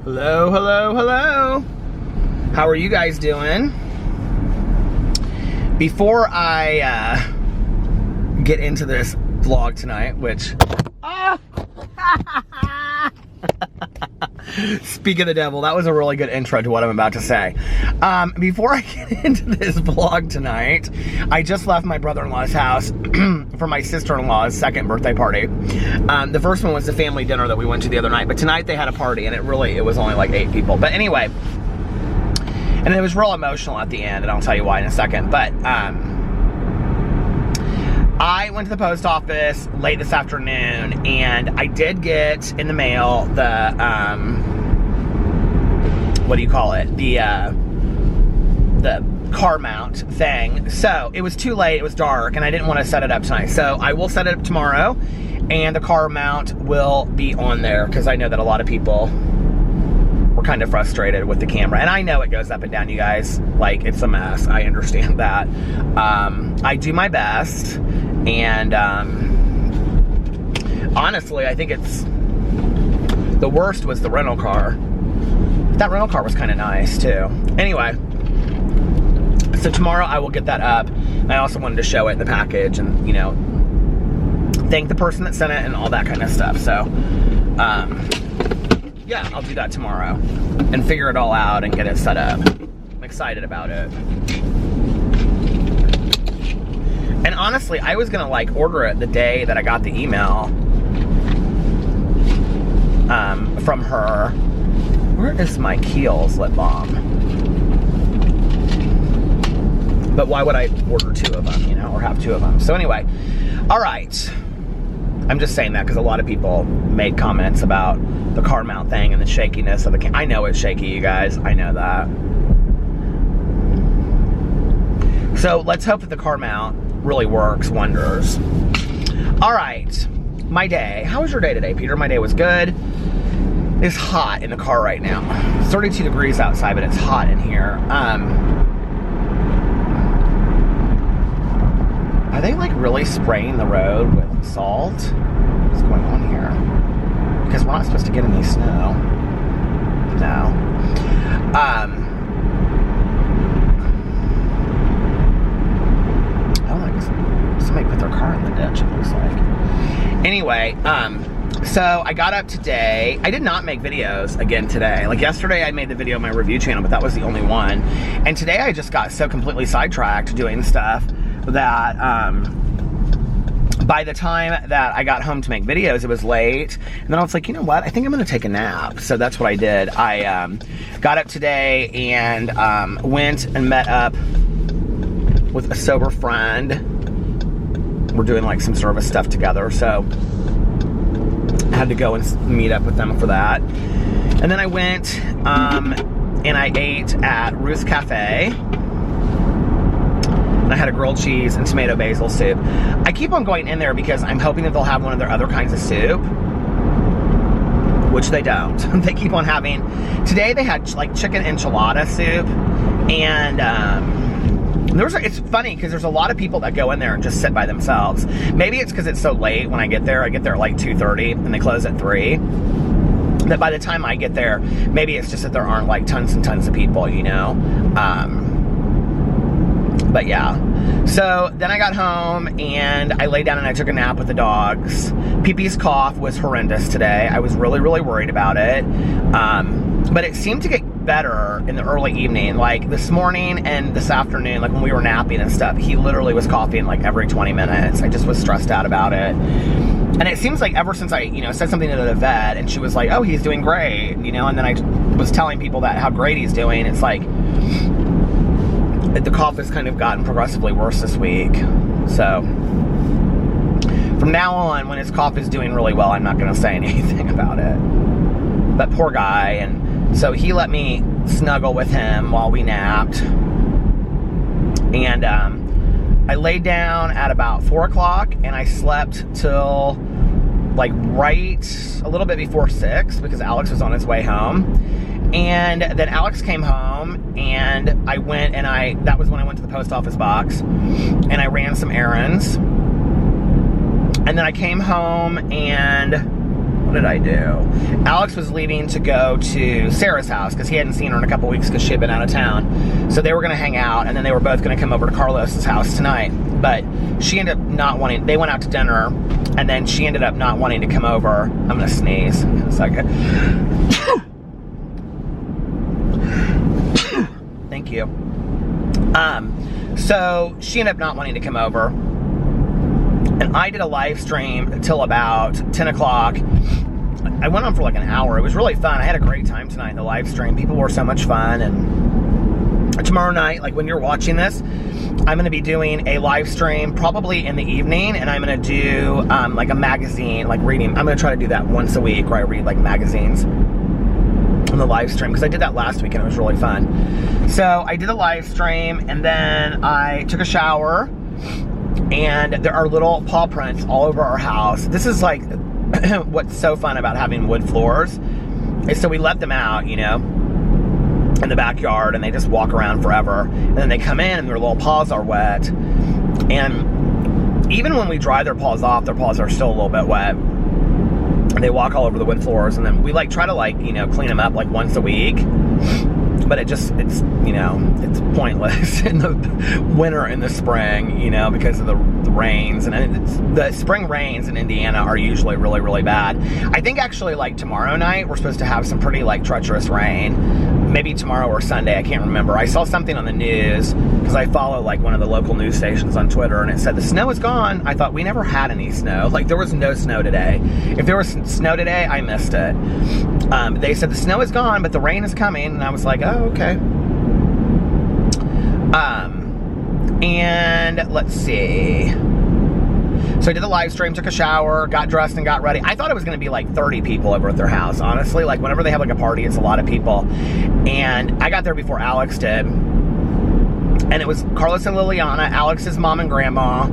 Hello, hello, hello. How are you guys doing? Before I get into this vlog tonight, which... Speak of the devil, that was a really good intro to what I'm about to say. Before I get into this vlog tonight, I just left my brother-in-law's house for my sister-in-law's second birthday party. The first one was the family dinner that we went to the other night, but tonight they had a party, and it was only like 8 people. But anyway, and it was real emotional at the end, and I'll tell you why in a second. But I went to the post office late this afternoon, and I did get in the mail the, what do you call it? The car mount thing. So it was too late, it was dark, and I didn't want to set it up tonight. So I will set it up tomorrow, and the car mount will be on there, because I know that a lot of people were kind of frustrated with the camera. And I know it goes up and down, you guys. Like, it's a mess. I understand that. I do my best. And honestly, I think it's the worst was the rental car. That rental car was kind of nice too. Anyway, so tomorrow I will get that up. I also wanted to show it in the package and, you know, thank the person that sent it and all that kind of stuff. So yeah, I'll do that tomorrow and figure it all out and get it set up. I'm excited about it. And honestly, I was gonna like order it the day that I got the email from her. Where is my Kiehl's lip balm? But why would I order 2 of them, you know, or have 2 of them? So anyway, all right. I'm just saying that because a lot of people made comments about the car mount thing and the shakiness of the camera. I know it's shaky, you guys. I know that. So let's hope that the car mount really works wonders. All right, my day. How was your day today, Peter? My day was good. It's hot in the car right now. It's 32 degrees outside, but it's hot in here. Are they like really spraying the road with salt? What's going on here? Because we're not supposed to get any snow. No. Somebody put their car in the ditch, it looks like. Anyway, so I got up today. I did not make videos again today. Like yesterday I made the video on my review channel, but that was the only one. And today I just got so completely sidetracked doing stuff that by the time that I got home to make videos, it was late. And then I was like, you know what? I think I'm gonna take a nap. So that's what I did. I got up today and went and met up with a sober friend. We're doing like some service stuff together, so I had to go and meet up with them for that. And then I went and I ate at Ruth's Cafe. And I had a grilled cheese and tomato basil soup. I keep on going in there because I'm hoping that they'll have one of their other kinds of soup, which they don't. They keep on having, today they had like chicken enchilada soup, and it's funny because there's a lot of people that go in there and just sit by themselves. Maybe it's because it's so late when I get there. I get there at like 2:30 and they close at 3. That by the time I get there, maybe it's just that there aren't like tons and tons of people, you know? But yeah. So then I got home and I laid down and I took a nap with the dogs. Pee-Pee's cough was horrendous today. I was really, really worried about it. But it seemed to get better in the early evening. Like this morning and this afternoon, like when we were napping and stuff, he literally was coughing like every 20 minutes. I just was stressed out about it. And it seems like ever since I, you know, said something to the vet and she was like, oh, he's doing great, you know, and then I was telling people that how great he's doing. It's like the cough has kind of gotten progressively worse this week. So from now on, when his cough is doing really well, I'm not going to say anything about it. But poor guy. And so he let me snuggle with him while we napped. And I laid down at about 4 o'clock and I slept till like right a little bit before 6 because Alex was on his way home. And then Alex came home and I went and that was when I went to the post office box and I ran some errands. And then I came home and, did I do? Alex was leaving to go to Sarah's house because he hadn't seen her in a couple weeks because she had been out of town. So they were going to hang out, and then they were both going to come over to Carlos's house tonight. But she ended up not wanting, they went out to dinner, and then she ended up not wanting to come over. I'm going to sneeze in a second. Thank you. So she ended up not wanting to come over. And I did a live stream until about 10 o'clock. I went on for like an hour. It was really fun. I had a great time tonight in the live stream. People were so much fun. And tomorrow night, like when you're watching this, I'm going to be doing a live stream probably in the evening. And I'm going to do like a magazine, like reading. I'm going to try to do that once a week where I read like magazines on the live stream, because I did that last week and it was really fun. So I did a live stream, and then I took a shower, and there are little paw prints all over our house. This is like what's so fun about having wood floors, is so we let them out, you know, in the backyard, and they just walk around forever, and then they come in and their little paws are wet, and even when we dry their paws off, their paws are still a little bit wet. They walk all over the wood floors, and then we like try to, like, you know, clean them up like once a week, but it's you know, it's pointless in the winter and the spring, you know, because of the rains, and the spring rains in Indiana are usually really, really bad. I think actually like tomorrow night we're supposed to have some pretty like treacherous rain, maybe tomorrow or Sunday, I can't remember. I saw something on the news because I follow like one of the local news stations on Twitter, and it said the snow is gone. I thought we never had any snow. Like there was no snow today. If there was snow today, I missed it. They said the snow is gone, but the rain is coming, and I was like, oh, okay. And let's see. So I did a live stream, took a shower, got dressed and got ready. I thought it was going to be like 30 people over at their house, honestly. Like whenever they have like a party, it's a lot of people. And I got there before Alex did. And it was Carlos and Liliana, Alex's mom and grandma,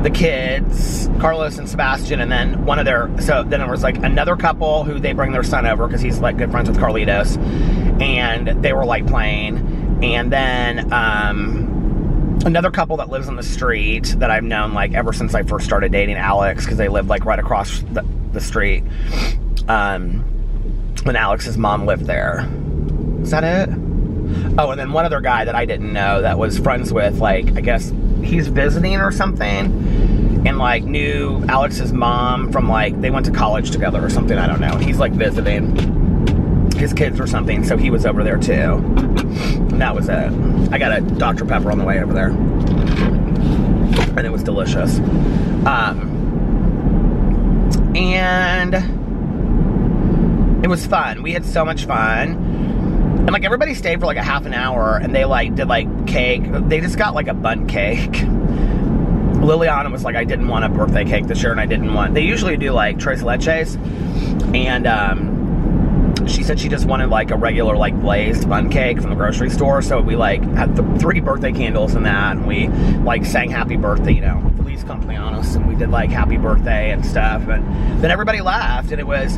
the kids, Carlos and Sebastian, and then one of their, so then it was like another couple who they bring their son over because he's like good friends with Carlitos, and they were like playing, and then another couple that lives on the street that I've known like ever since I first started dating Alex, because they lived like right across the street when Alex's mom lived there. Is that it? Oh, and then one other guy that I didn't know that was friends with, like, I guess he's visiting or something, and like knew Alex's mom from like, they went to college together or something, I don't know. He's like visiting his kids or something, so he was over there too. And that was it. I got a Dr. Pepper on the way over there, and it was delicious. And it was fun. We had so much fun. And like everybody stayed for like a half an hour, and they like did like cake. They just got like a bundt cake. Liliana was like, I didn't want a birthday cake this year, and I didn't want, they usually do like tres leches, and she said she just wanted like a regular like glazed bundt cake from the grocery store. So we like had the 3 birthday candles in that, and we like sang happy birthday, you know, Feliz Cumpleaños, and we did like happy birthday and stuff, and then everybody laughed, and it was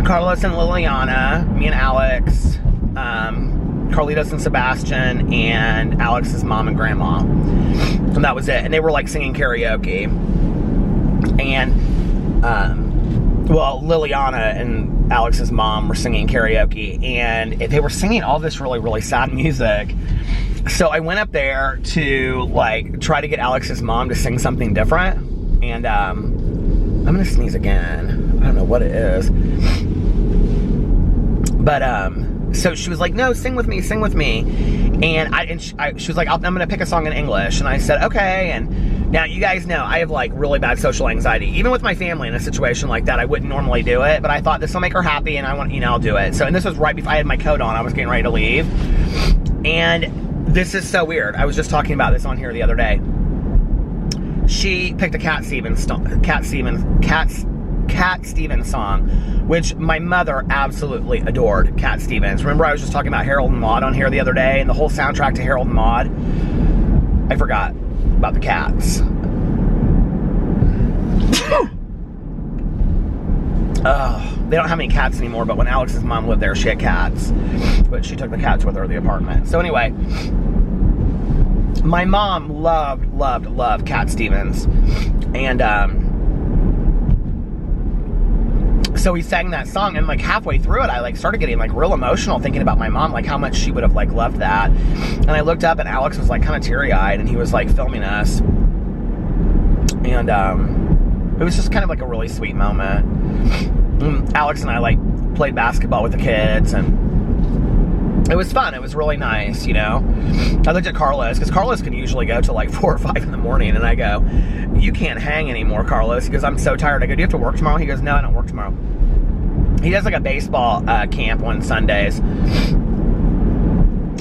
Carlos and Liliana, me and Alex, Carlitos and Sebastian, and Alex's mom and grandma. And that was it. And they were like singing karaoke. And, well, Liliana and Alex's mom were singing karaoke. And they were singing all this really, really sad music. So I went up there to like try to get Alex's mom to sing something different. And, I'm gonna sneeze again. I don't know what it is. But, so she was like, no, sing with me, sing with me. And she was like, I'm gonna pick a song in English. And I said, okay. And now you guys know I have like really bad social anxiety. Even with my family in a situation like that, I wouldn't normally do it. But I thought this will make her happy, and I want, you know, I'll do it. So, and this was right before I had my coat on. I was getting ready to leave. And this is so weird. I was just talking about this on here the other day. She picked a Cat Stevens song, which my mother absolutely adored. Cat Stevens. Remember I was just talking about Harold and Maude on here the other day, and the whole soundtrack to Harold and Maude? I forgot about the cats. They don't have any cats anymore, but when Alex's mom lived there, she had cats. But she took the cats with her to the apartment. So anyway, my mom loved Cat Stevens. And So he sang that song, and like halfway through it, I like started getting like real emotional thinking about my mom, like how much she would have like loved that. And I looked up, and Alex was like kind of teary-eyed, and he was like filming us. And it was just kind of like a really sweet moment. Alex and I like played basketball with the kids, and it was fun. It was really nice, you know. I looked at Carlos, because Carlos can usually go till like 4 or 5 in the morning, and I go, you can't hang anymore, Carlos. He goes, I'm so tired. I go, do you have to work tomorrow? He goes, no, I don't work tomorrow. He does like a baseball camp on Sundays.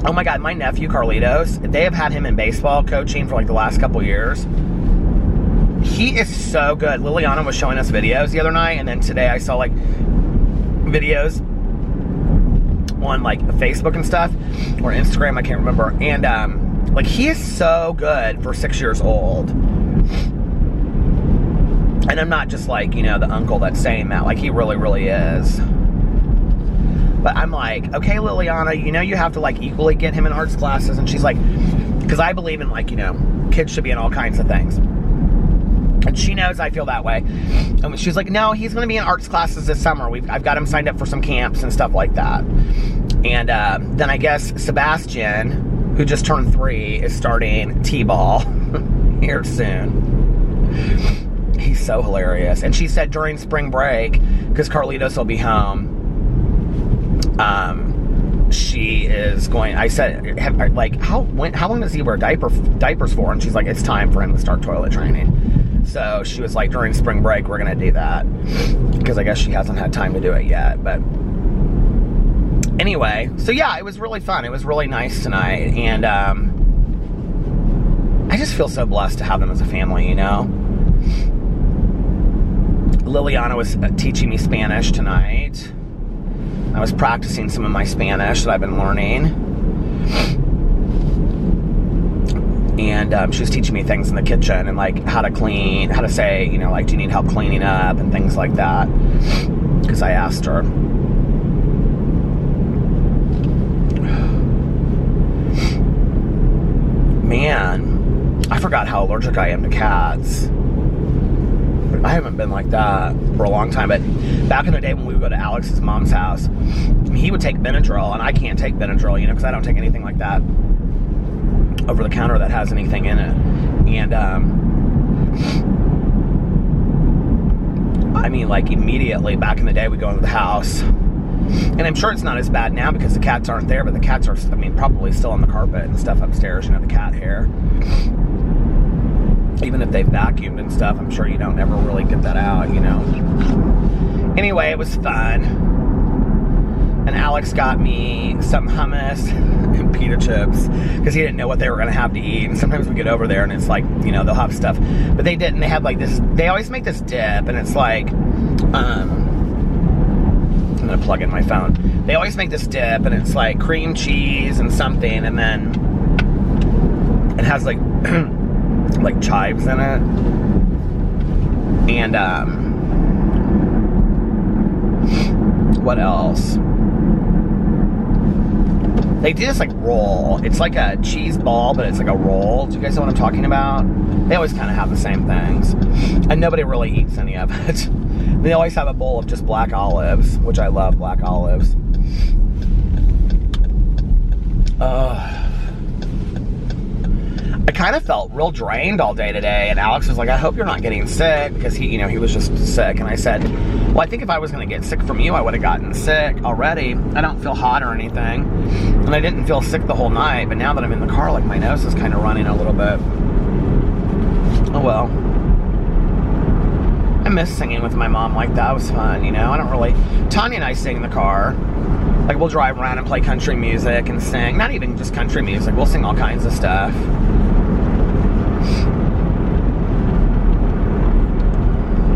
Oh my God, my nephew Carlitos, they have had him in baseball coaching for like the last couple years. He is so good. Liliana was showing us videos the other night, and then today I saw like videos on like Facebook and stuff, or Instagram, I can't remember. And like he is so good for 6 years old. And I'm not just like, you know, the uncle that's saying that. Like he really, really is. But I'm like, okay, Liliana, you know, you have to like equally get him in arts classes. And she's like, because I believe in like, you know, kids should be in all kinds of things. And she knows I feel that way. And she's like, no, he's going to be in arts classes this summer. I've got him signed up for some camps and stuff like that. And then I guess Sebastian, who just turned 3, is starting T-ball here soon. He's so hilarious. And she said during spring break, because Carlitos will be home, she is going, I said, like, how long does he wear diapers for? And she's like, it's time for him to start toilet training. So she was like, during spring break, we're going to do that. Because I guess she hasn't had time to do it yet. But anyway, so yeah, it was really fun. It was really nice tonight. And I just feel so blessed to have them as a family, you know. Liliana was teaching me Spanish tonight. I was practicing some of my Spanish that I've been learning. And she was teaching me things in the kitchen and like how to clean, how to say, you know, like, do you need help cleaning up and things like that. Because I asked her. Man, I forgot how allergic I am to cats. I haven't been like that for a long time, but back in the day when we would go to Alex's mom's house, he would take Benadryl, and I can't take Benadryl, you know, because I don't take anything like that over the counter that has anything in it. And I mean, like, immediately back in the day, we go into the house, and I'm sure it's not as bad now because the cats aren't there, but the cats are, I mean, probably still on the carpet and stuff upstairs, you know, the cat hair. Even if they've vacuumed and stuff, I'm sure you don't ever really get that out, you know. Anyway, it was fun. And Alex got me some hummus and pita chips because he didn't know what they were going to have to eat. And sometimes we get over there and it's like, you know, they'll have stuff. But they didn't. They had like this, they always make this dip, and it's like, I'm going to plug in my phone. They always make this dip, and it's like cream cheese and something, and then it has like like chives in it, and what else? They do this like roll. It's like a cheese ball, but it's like a roll. Do you guys know what I'm talking about? They always kind of have the same things, and nobody really eats any of it. They always have a bowl of just black olives, which I love black olives. I kind of felt real drained all day today, and Alex was like, I hope you're not getting sick, because he, you know, he was just sick. And I said, well, I think if I was going to get sick from you, I would have gotten sick already. I don't feel hot or anything, and I didn't feel sick the whole night, but now that I'm in the car, like, my nose is kind of running a little bit. Oh well. I miss singing with my mom like that. It was fun, you know. I don't really, Tanya and I sing in the car. Like, we'll drive around and play country music and sing. Not even just country music, we'll sing all kinds of stuff.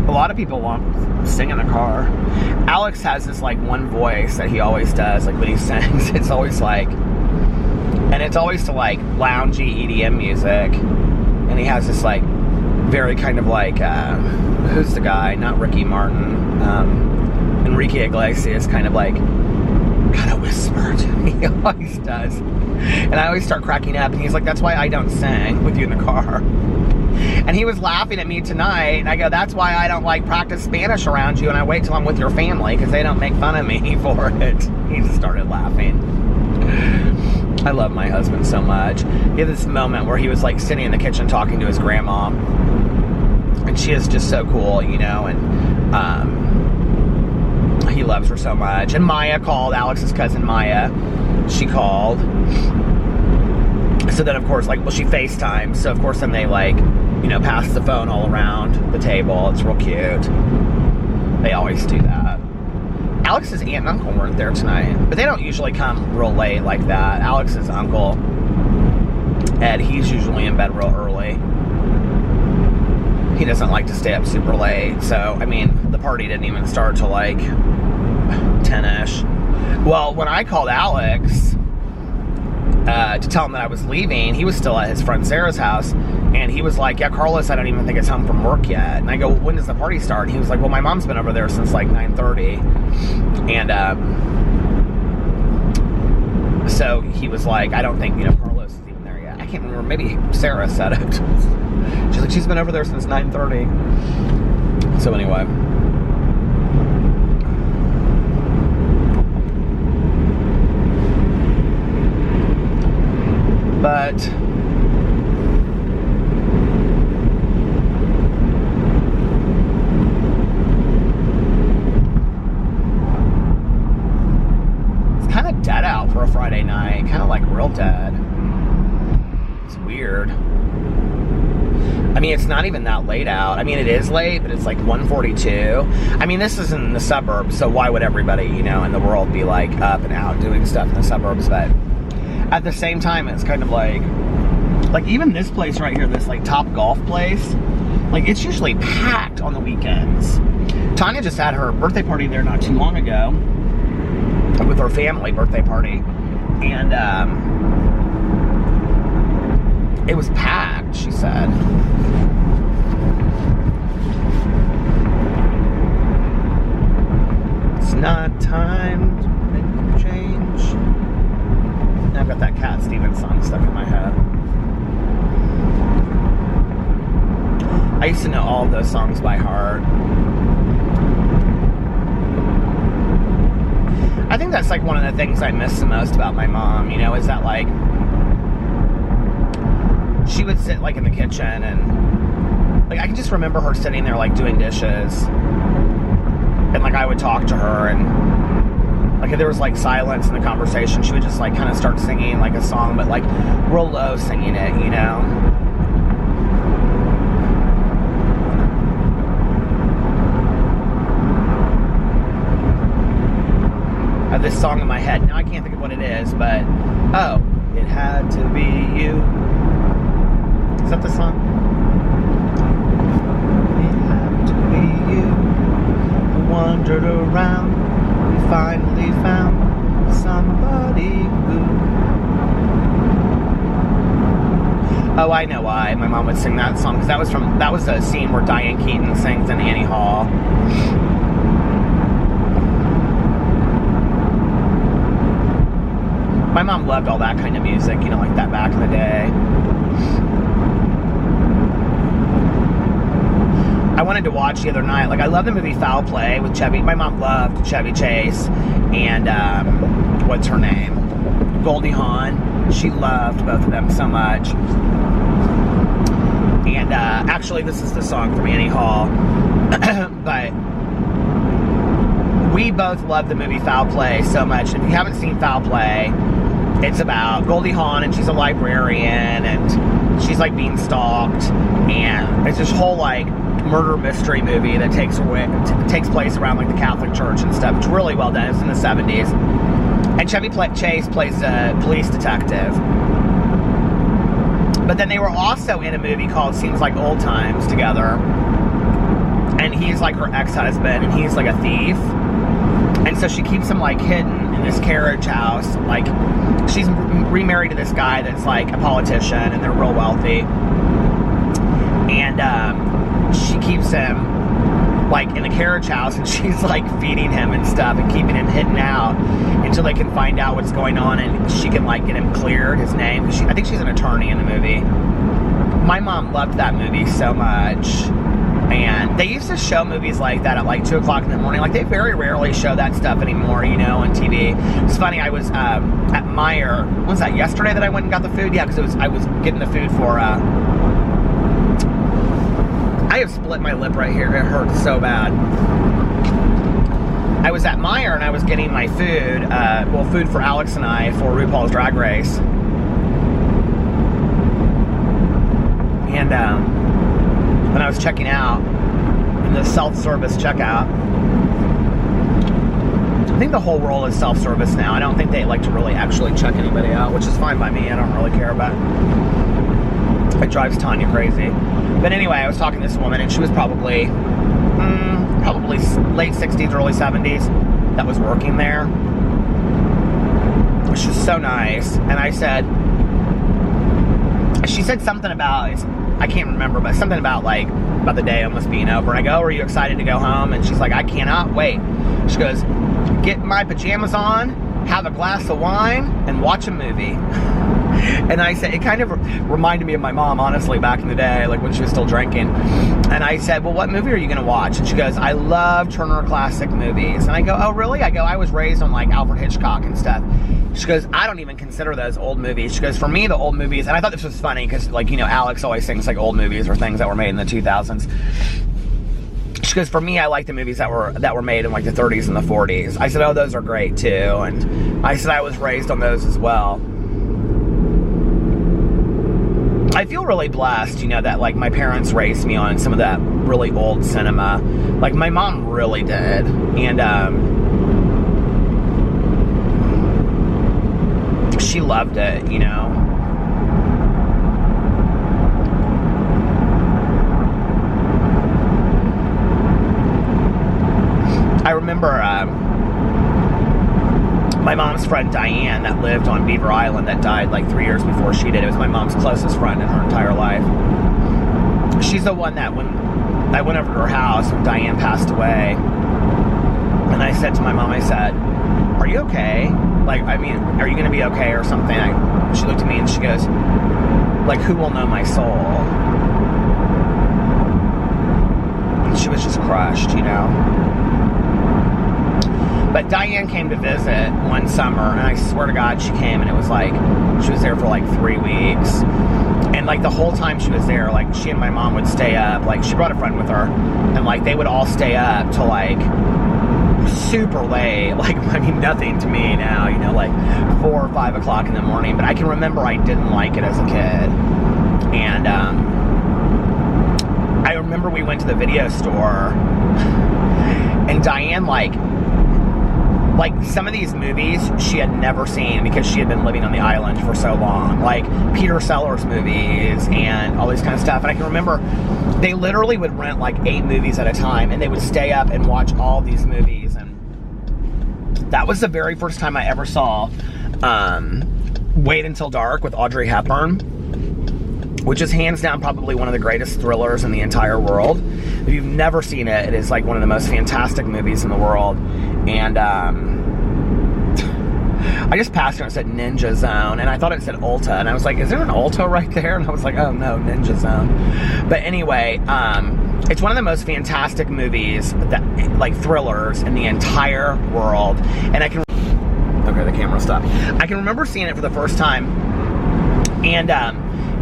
A lot of people won't sing in the car. Alex has this like one voice that he always does, like when he sings. It's always like, and it's always to like loungy EDM music. And he has this like very kind of like, who's the guy? Not Ricky Martin. Enrique Iglesias, kind of like, kind of whispered. He always does. And I always start cracking up, and he's like, that's why I don't sing with you in the car. And And he was laughing at me tonight, and I go, that's why I don't like practice Spanish around you, and I wait till I'm with your family, because they don't make fun of me for it. He just started laughing. I love my husband so much. He had this moment where he was like sitting in the kitchen talking to his grandma, and she is just so cool, you know, and he loves her so much. And Maya called, Alex's cousin Maya, she called. So then, of course, like, well, she FaceTimed, so of course then they, like, you know, pass the phone all around the table. It's real cute. They always do that. Alex's aunt and uncle weren't there tonight, but they don't usually come real late like that. Alex's uncle, Ed, he's usually in bed real early. He doesn't like to stay up super late, so, I mean, the party didn't even start till, like, 10-ish. Well, when I called Alex to tell him that I was leaving, he was still at his friend Sarah's house, and he was like, yeah, Carlos, I don't even think it's home from work yet. And I go, well, when does the party start? And he was like, well, my mom's been over there since like 9:30. And so he was like, I don't think, you know, Carlos is even there yet. I can't remember, maybe Sarah said it. She's like, she's been over there since 9:30. So anyway. But it's kind of dead out for a Friday night, kind of like real dead. It's weird. I mean, it's not even that late out. I mean, it is late, but it's like 1:42. I mean, this is in the suburbs, so why would everybody, you know, in the world be like up and out doing stuff in the suburbs? But at the same time, it's kind of like even this place right here, this like Top Golf place, like it's usually packed on the weekends. Tanya just had her birthday party there not too long ago with her family birthday party, and it was packed, she said. It's not time to make a change. I've got that Cat Stevens song stuck in my head. I used to know all of those songs by heart. I think that's like one of the things I miss the most about my mom, you know, is that like she would sit like in the kitchen and like I can just remember her sitting there like doing dishes, and like I would talk to her, and like if there was like silence in the conversation, she would just like kind of start singing like a song, but like real low singing it, you know. I have this song in my head now. I can't think of what it is, but oh, it had to be you. Is that the song? It had to be you. We wandered around. We finally found somebody who. Oh, I know why my mom would sing that song, because that was a scene where Diane Keaton sings in Annie Hall. My mom loved all that kind of music, you know, like that back in the day. I wanted to watch the other night, like I love the movie Foul Play with Chevy. My mom loved Chevy Chase and what's her name? Goldie Hawn. She loved both of them so much. And actually this is the song from Annie Hall. But we both love the movie Foul Play so much. If you haven't seen Foul Play, it's about Goldie Hawn, and she's a librarian, and she's like being stalked, and it's this whole like murder mystery movie that takes place around like the Catholic Church and stuff. It's really well done. It's in the 70s, and Chevy Chase plays a police detective. But then they were also in a movie called Seems Like Old Times together, and he's like her ex-husband, and he's like a thief. And so she keeps him like hidden in this carriage house. Like she's remarried to this guy that's like a politician, and they're real wealthy. And she keeps him like in a carriage house, and she's like feeding him and stuff and keeping him hidden out until they can find out what's going on, and she can like get him cleared, his name. I think she's an attorney in the movie. my mom loved that movie so much. And they used to show movies like that at like 2 o'clock in the morning. Like, they very rarely show that stuff anymore, you know, on TV. It's funny, I was at Meijer. Was that yesterday that I went and got the food? Yeah, because I was getting the food for, I have split my lip right here. It hurts so bad. I was at Meijer and I was getting my food, food for Alex and I for RuPaul's Drag Race. And, when I was checking out in the self-service checkout, I think the whole world is self-service now. I don't think they like to really actually check anybody out, which is fine by me. I don't really care, but it drives Tanya crazy. But anyway, I was talking to this woman, and she was probably late 60s, early 70s, that was working there. She was so nice. And I said, she said something about, I can't remember, but something about the day almost being over. And I go, are you excited to go home? And she's like, I cannot wait. She goes, get my pajamas on, have a glass of wine, and watch a movie. And I said, it kind of reminded me of my mom, honestly, back in the day, like when she was still drinking. And I said, well, what movie are you going to watch? And she goes, I love Turner Classic Movies. And I go, oh, really? I go, I was raised on like Alfred Hitchcock and stuff. She goes, I don't even consider those old movies. She goes, for me, the old movies, and I thought this was funny because, like, you know, Alex always thinks like old movies or things that were made in the 2000s. She goes, for me, I like the movies that were made in like the 30s and the 40s. I said, oh, those are great too. And I said, I was raised on those as well. I feel really blessed, you know, that like my parents raised me on some of that really old cinema. Like my mom really did. And she loved it, you know. I remember my mom's friend Diane that lived on Beaver Island that died like 3 years before she did. It was my mom's closest friend in her entire life. She's the one that when I went over to her house when Diane passed away, and I said to my mom, I said, are you okay? Like, I mean, are you going to be okay or something? She looked at me and she goes, like, who will know my soul? And she was just crushed, you know. But Diane came to visit one summer, and I swear to God, she came, and it was like, she was there for like 3 weeks. And like the whole time she was there, like she and my mom would stay up. Like she brought a friend with her, and like they would all stay up till like super late. Like, I mean, nothing to me now, you know, like 4 or 5 o'clock in the morning. But I can remember I didn't like it as a kid. And I remember we went to the video store, and Diane like some of these movies she had never seen because she had been living on the island for so long, like Peter Sellers movies and all this kind of stuff. And I can remember they literally would rent like 8 movies at a time, and they would stay up and watch all these movies. And that was the very first time I ever saw Wait Until Dark with Audrey Hepburn, which is hands down probably one of the greatest thrillers in the entire world. If you've never seen it, it is like one of the most fantastic movies in the world. And I just passed her and it said Ninja Zone, and I thought it said Ulta, and I was like, is there an Ulta right there? And I was like, oh no, Ninja Zone. But anyway, it's one of the most fantastic movies, that like thrillers in the entire world. And I can, okay, the camera stopped. I can remember seeing it for the first time, and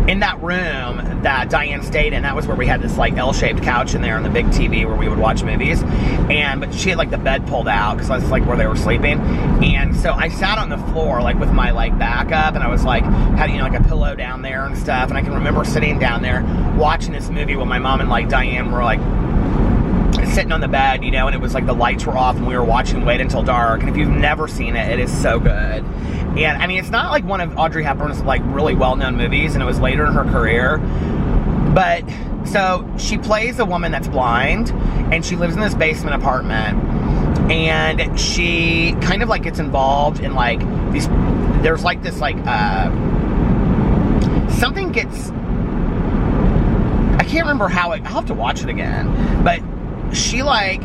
in that room that Diane stayed in, that was where we had this like L-shaped couch in there and the big TV where we would watch movies. But she had like the bed pulled out because that's like where they were sleeping. And so I sat on the floor like with my like back up, and I was like had, you know, like a pillow down there and stuff. And I can remember sitting down there watching this movie when my mom and like Diane were like sitting on the bed, you know, and it was like the lights were off and we were watching Wait Until Dark. And if you've never seen it, it is so good. And I mean, it's not like one of Audrey Hepburn's like really well-known movies, and it was later in her career. But so she plays a woman that's blind, and she lives in this basement apartment, and she kind of like gets involved in like these, there's like this like something gets, I can't remember how it, I'll have to watch it again, but she like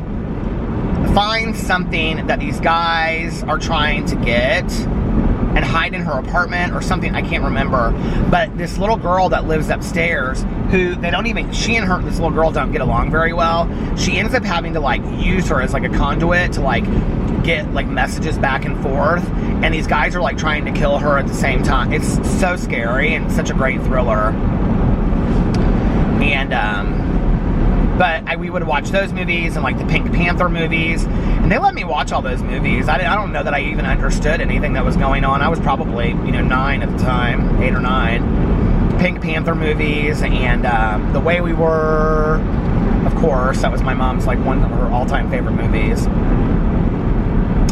finds something that these guys are trying to get, and hide in her apartment or something. I can't remember. But this little girl that lives upstairs, who she and this little girl don't get along very well. She ends up having to like use her as like a conduit to like get like messages back and forth. And these guys are like trying to kill her at the same time. It's so scary and such a great thriller. And, but we would watch those movies and like the Pink Panther movies, and they let me watch all those movies. I don't know that I even understood anything that was going on. I was probably 9 at the time, 8 or 9. Pink Panther movies and The Way We Were, of course, that was my mom's like one of her all-time favorite movies.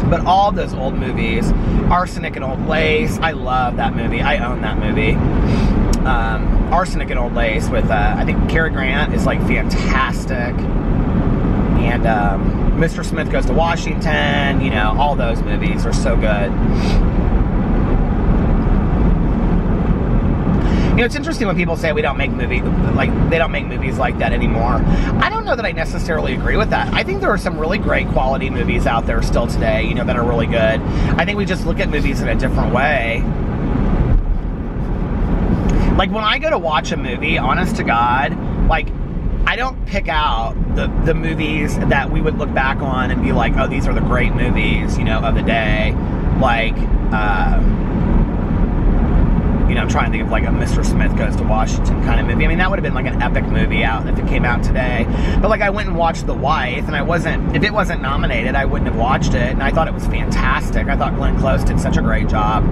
But all those old movies, Arsenic and Old Lace, I love that movie. I own that movie. Arsenic and Old Lace with, I think Cary Grant is like fantastic. And Mr. Smith Goes to Washington, all those movies are so good. It's interesting when people say we don't make movies, like they don't make movies like that anymore. I don't know that I necessarily agree with that. I think there are some really great quality movies out there still today, that are really good. I think we just look at movies in a different way. Like when I go to watch a movie, honest to God, like I don't pick out the movies that we would look back on and be like, oh, these are the great movies, of the day. Like, I'm trying to think of like a Mr. Smith Goes to Washington kind of movie. I mean, that would have been like an epic movie out if it came out today. But like I went and watched The Wife, and if it wasn't nominated, I wouldn't have watched it. And I thought it was fantastic. I thought Glenn Close did such a great job.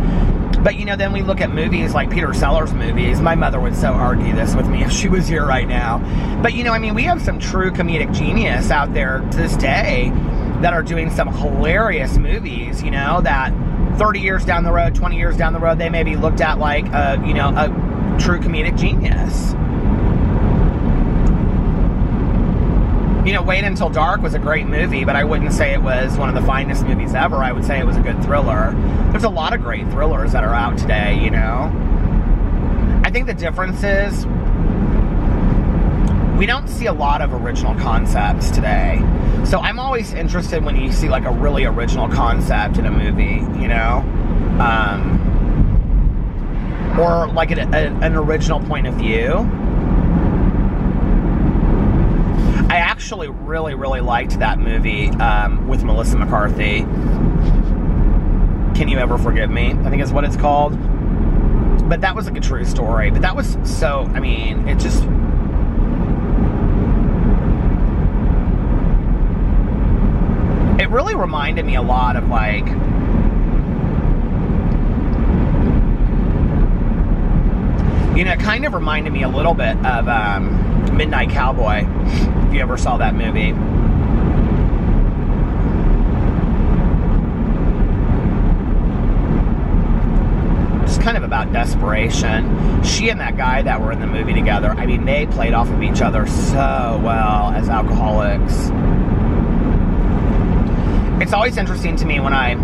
But then we look at movies like Peter Sellers movies. My mother would so argue this with me if she was here right now. But we have some true comedic genius out there to this day that are doing some hilarious movies, that 30 years down the road, 20 years down the road, they may be looked at like a true comedic genius. Wait Until Dark was a great movie, but I wouldn't say it was one of the finest movies ever. I would say it was a good thriller. There's a lot of great thrillers that are out today, I think the difference is we don't see a lot of original concepts today. So I'm always interested when you see like a really original concept in a movie, or like an original point of view. I actually really, really liked that movie with Melissa McCarthy. Can You Ever Forgive Me? I think is what it's called. But that was like a true story. But that was so, it just... It really reminded me a lot of like... it kind of reminded me a little bit of Midnight Cowboy, if you ever saw that movie. Just kind of about desperation. She and that guy that were in the movie together, they played off of each other so well as alcoholics. It's always interesting to me when I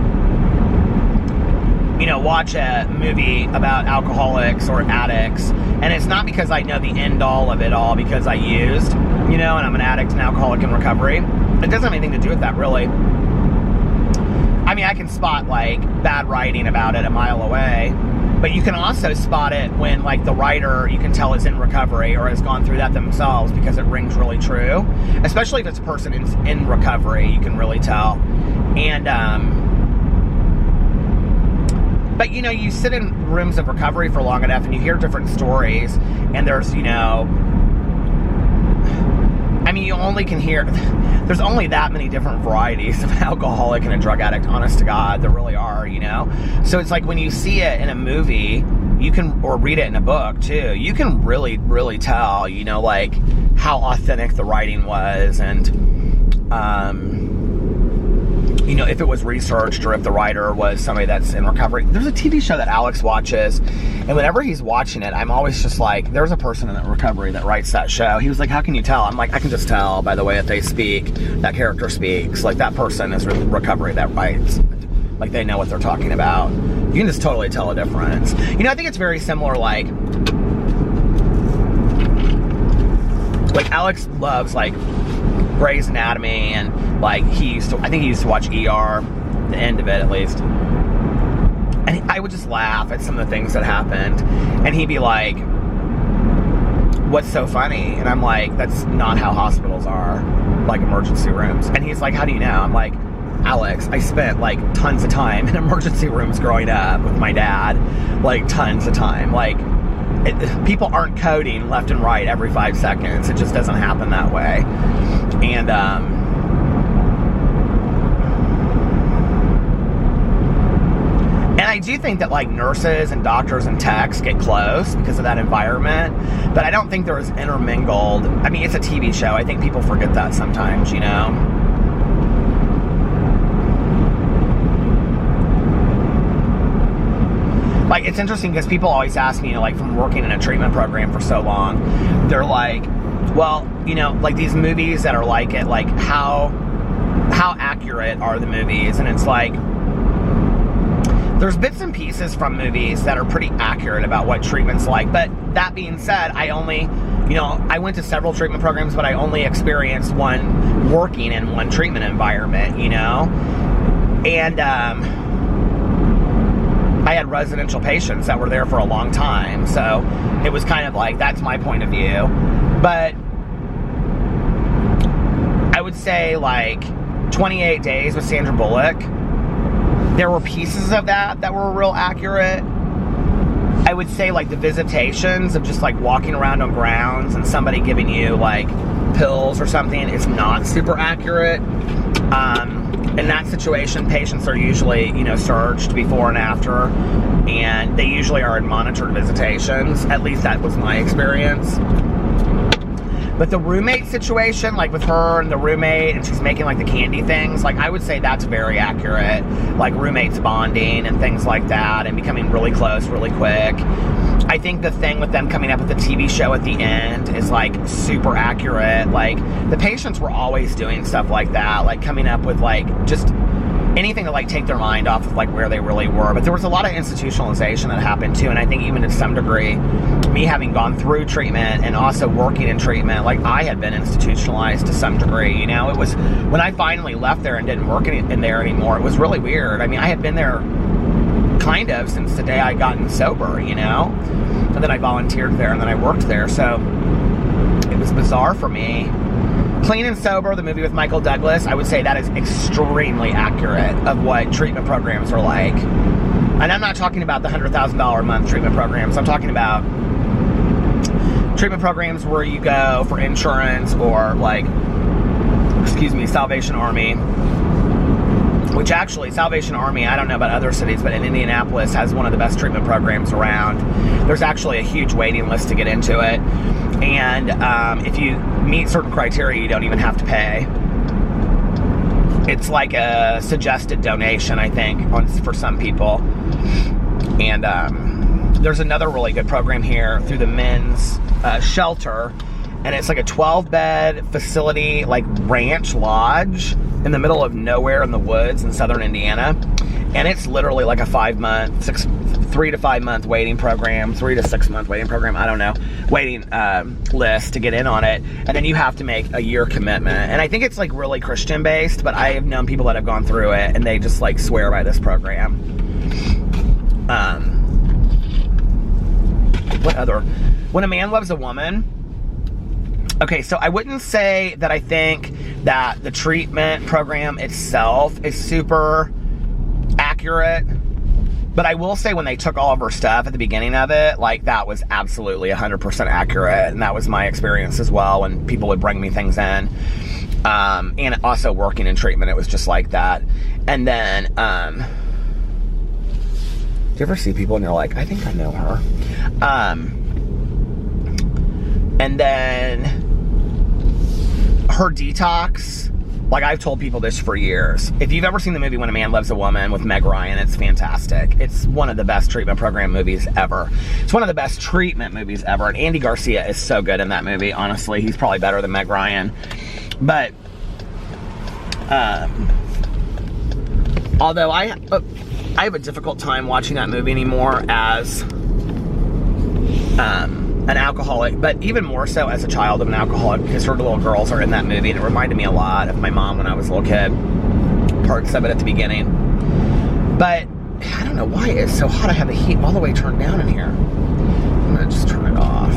watch a movie about alcoholics or addicts, and it's not because I know the end all of it all because I used, and I'm an addict and alcoholic in recovery. It doesn't have anything to do with that, really. I can spot, like, bad writing about it a mile away, but you can also spot it when, like, the writer, you can tell is in recovery or has gone through that themselves because it rings really true. Especially if it's a person in recovery, you can really tell. And, but, you sit in rooms of recovery for long enough and you hear different stories, and there's, you only can hear, there's only that many different varieties of alcoholic and a drug addict, honest to God, there really are, So it's like when you see it in a movie, you can, or read it in a book too, you can really, really tell, like how authentic the writing was, and, if it was researched or if the writer was somebody that's in recovery. There's a TV show that Alex watches, and whenever he's watching it, I'm always just like, there's a person in that recovery that writes that show. He was like, how can you tell? I'm like, I can just tell by the way that they speak, that character speaks. Like, that person is in recovery that writes. Like, they know what they're talking about. You can just totally tell a difference. I think it's very similar, like Alex loves, like, Grey's Anatomy, and like I think he used to watch ER, the end of it at least. And I would just laugh at some of the things that happened. And he'd be like, what's so funny? And I'm like, that's not how hospitals are, like emergency rooms. And he's like, how do you know? I'm like, Alex, I spent like tons of time in emergency rooms growing up with my dad, like tons of time. Like, people aren't coding left and right every 5 seconds. It just doesn't happen that way. And I do think that like nurses and doctors and techs get close because of that environment, but I don't think they're as intermingled. I mean, it's a TV show. I think people forget that sometimes, you know? Like, it's interesting because people always ask me, you know, like from working in a treatment program for so long, they're like, well, you know, like these movies that are like it, like how accurate are the movies? And it's like, there's bits and pieces from movies that are pretty accurate about what treatment's like. But that being said, I went to several treatment programs, but I only experienced one working in one treatment environment, you know? And I had residential patients that were there for a long time. So it was kind of like, that's my point of view. But I would say like 28 Days with Sandra Bullock, there were pieces of that were real accurate. I would say like the visitations of just like walking around on grounds and somebody giving you like pills or something is not super accurate. In that situation, patients are usually, you know, searched before and after, and they usually are in monitored visitations. At least that was my experience. But the roommate situation, like with her and the roommate, and she's making like the candy things, like I would say that's very accurate. Like roommates bonding and things like that, and becoming really close really quick. I think the thing with them coming up with the TV show at the end is like super accurate. Like the patients were always doing stuff like that, like coming up with like just anything to like take their mind off of like where they really were. But there was a lot of institutionalization that happened too, and I think even to some degree, me having gone through treatment and also working in treatment, like I had been institutionalized to some degree. You know, it was when I finally left there and didn't work in there anymore, it was really weird. I mean, I had been there kind of since the day I gotten sober, you know, and then I volunteered there and then I worked there, so it was bizarre for me. Clean and Sober, the movie with Michael Douglas, I would say that is extremely accurate of what treatment programs are like. And I'm not talking about the $100,000 a month treatment programs. I'm talking about treatment programs where you go for insurance or like, Salvation Army. Which actually, Salvation Army, I don't know about other cities, but in Indianapolis has one of the best treatment programs around. There's actually a huge waiting list to get into it. And if you meet certain criteria, you don't even have to pay. It's like a suggested donation, I think, for some people. And there's another really good program here through the men's shelter. And it's like a 12-bed facility, like ranch lodge in the middle of nowhere in the woods in southern Indiana. And it's literally like a 3 to 5 month waiting program, 3 to 6 month waiting program, I don't know, waiting list to get in on it. And then you have to make a year commitment. And I think it's like really Christian based, but I have known people that have gone through it and they just like swear by this program. What other? When a Man Loves a Woman. Okay, so I wouldn't say that I think that the treatment program itself is super accurate, but I will say when they took all of her stuff at the beginning of it, like that was absolutely 100% accurate, and that was my experience as well when people would bring me things in. And also working in treatment, it was just like that. And then, do you ever see people and you're like, I think I know her? And then her detox, like I've told people this for years. If you've ever seen the movie When a Man Loves a Woman with Meg Ryan, it's fantastic. It's one of the best treatment program movies ever. It's one of the best treatment movies ever. And Andy Garcia is so good in that movie. Honestly, he's probably better than Meg Ryan. But, although I have a difficult time watching that movie anymore as an alcoholic, but even more so as a child of an alcoholic, because her little girls are in that movie, and it reminded me a lot of my mom when I was a little kid, parts of it at the beginning. But I don't know why it's so hot. I have the heat all the way turned down in here. I'm gonna just turn it off.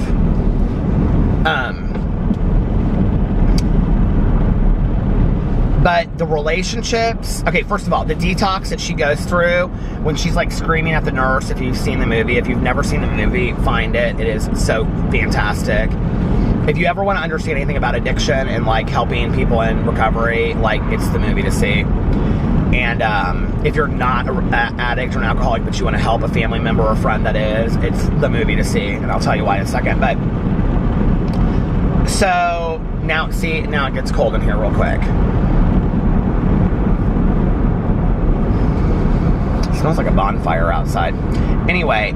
But the relationships, okay, first of all, the detox that she goes through when she's like screaming at the nurse, if you've seen the movie, if you've never seen the movie, find it. It is so fantastic. If you ever want to understand anything about addiction and like helping people in recovery, like it's the movie to see. And if you're not an addict or an alcoholic, but you want to help a family member or a friend that is, it's the movie to see. And I'll tell you why in a second. But so now, see, now it gets cold in here real quick. It smells like a bonfire outside. Anyway,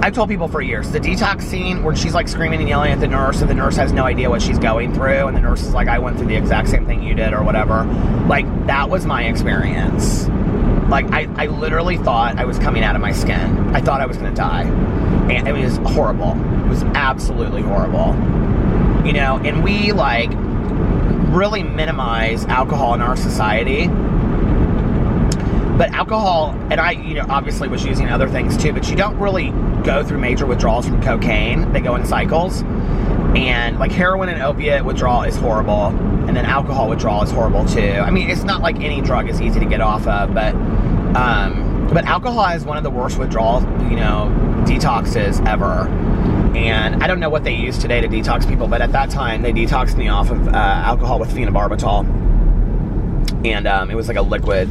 I've told people for years, the detox scene where she's like screaming and yelling at the nurse and the nurse has no idea what she's going through and the nurse is like, I went through the exact same thing you did or whatever. Like, that was my experience. Like, I literally thought I was coming out of my skin. I thought I was going to die. And it was horrible. It was absolutely horrible. You know, and we, like, really minimize alcohol in our society. But alcohol, and I, you know, obviously was using other things too, but you don't really go through major withdrawals from cocaine. They go in cycles. And like heroin and opiate withdrawal is horrible. And then alcohol withdrawal is horrible too. I mean, it's not like any drug is easy to get off of, but alcohol is one of the worst withdrawal, you know, detoxes ever. And I don't know what they use today to detox people, but at that time they detoxed me off of alcohol with phenobarbital. And it was like a liquid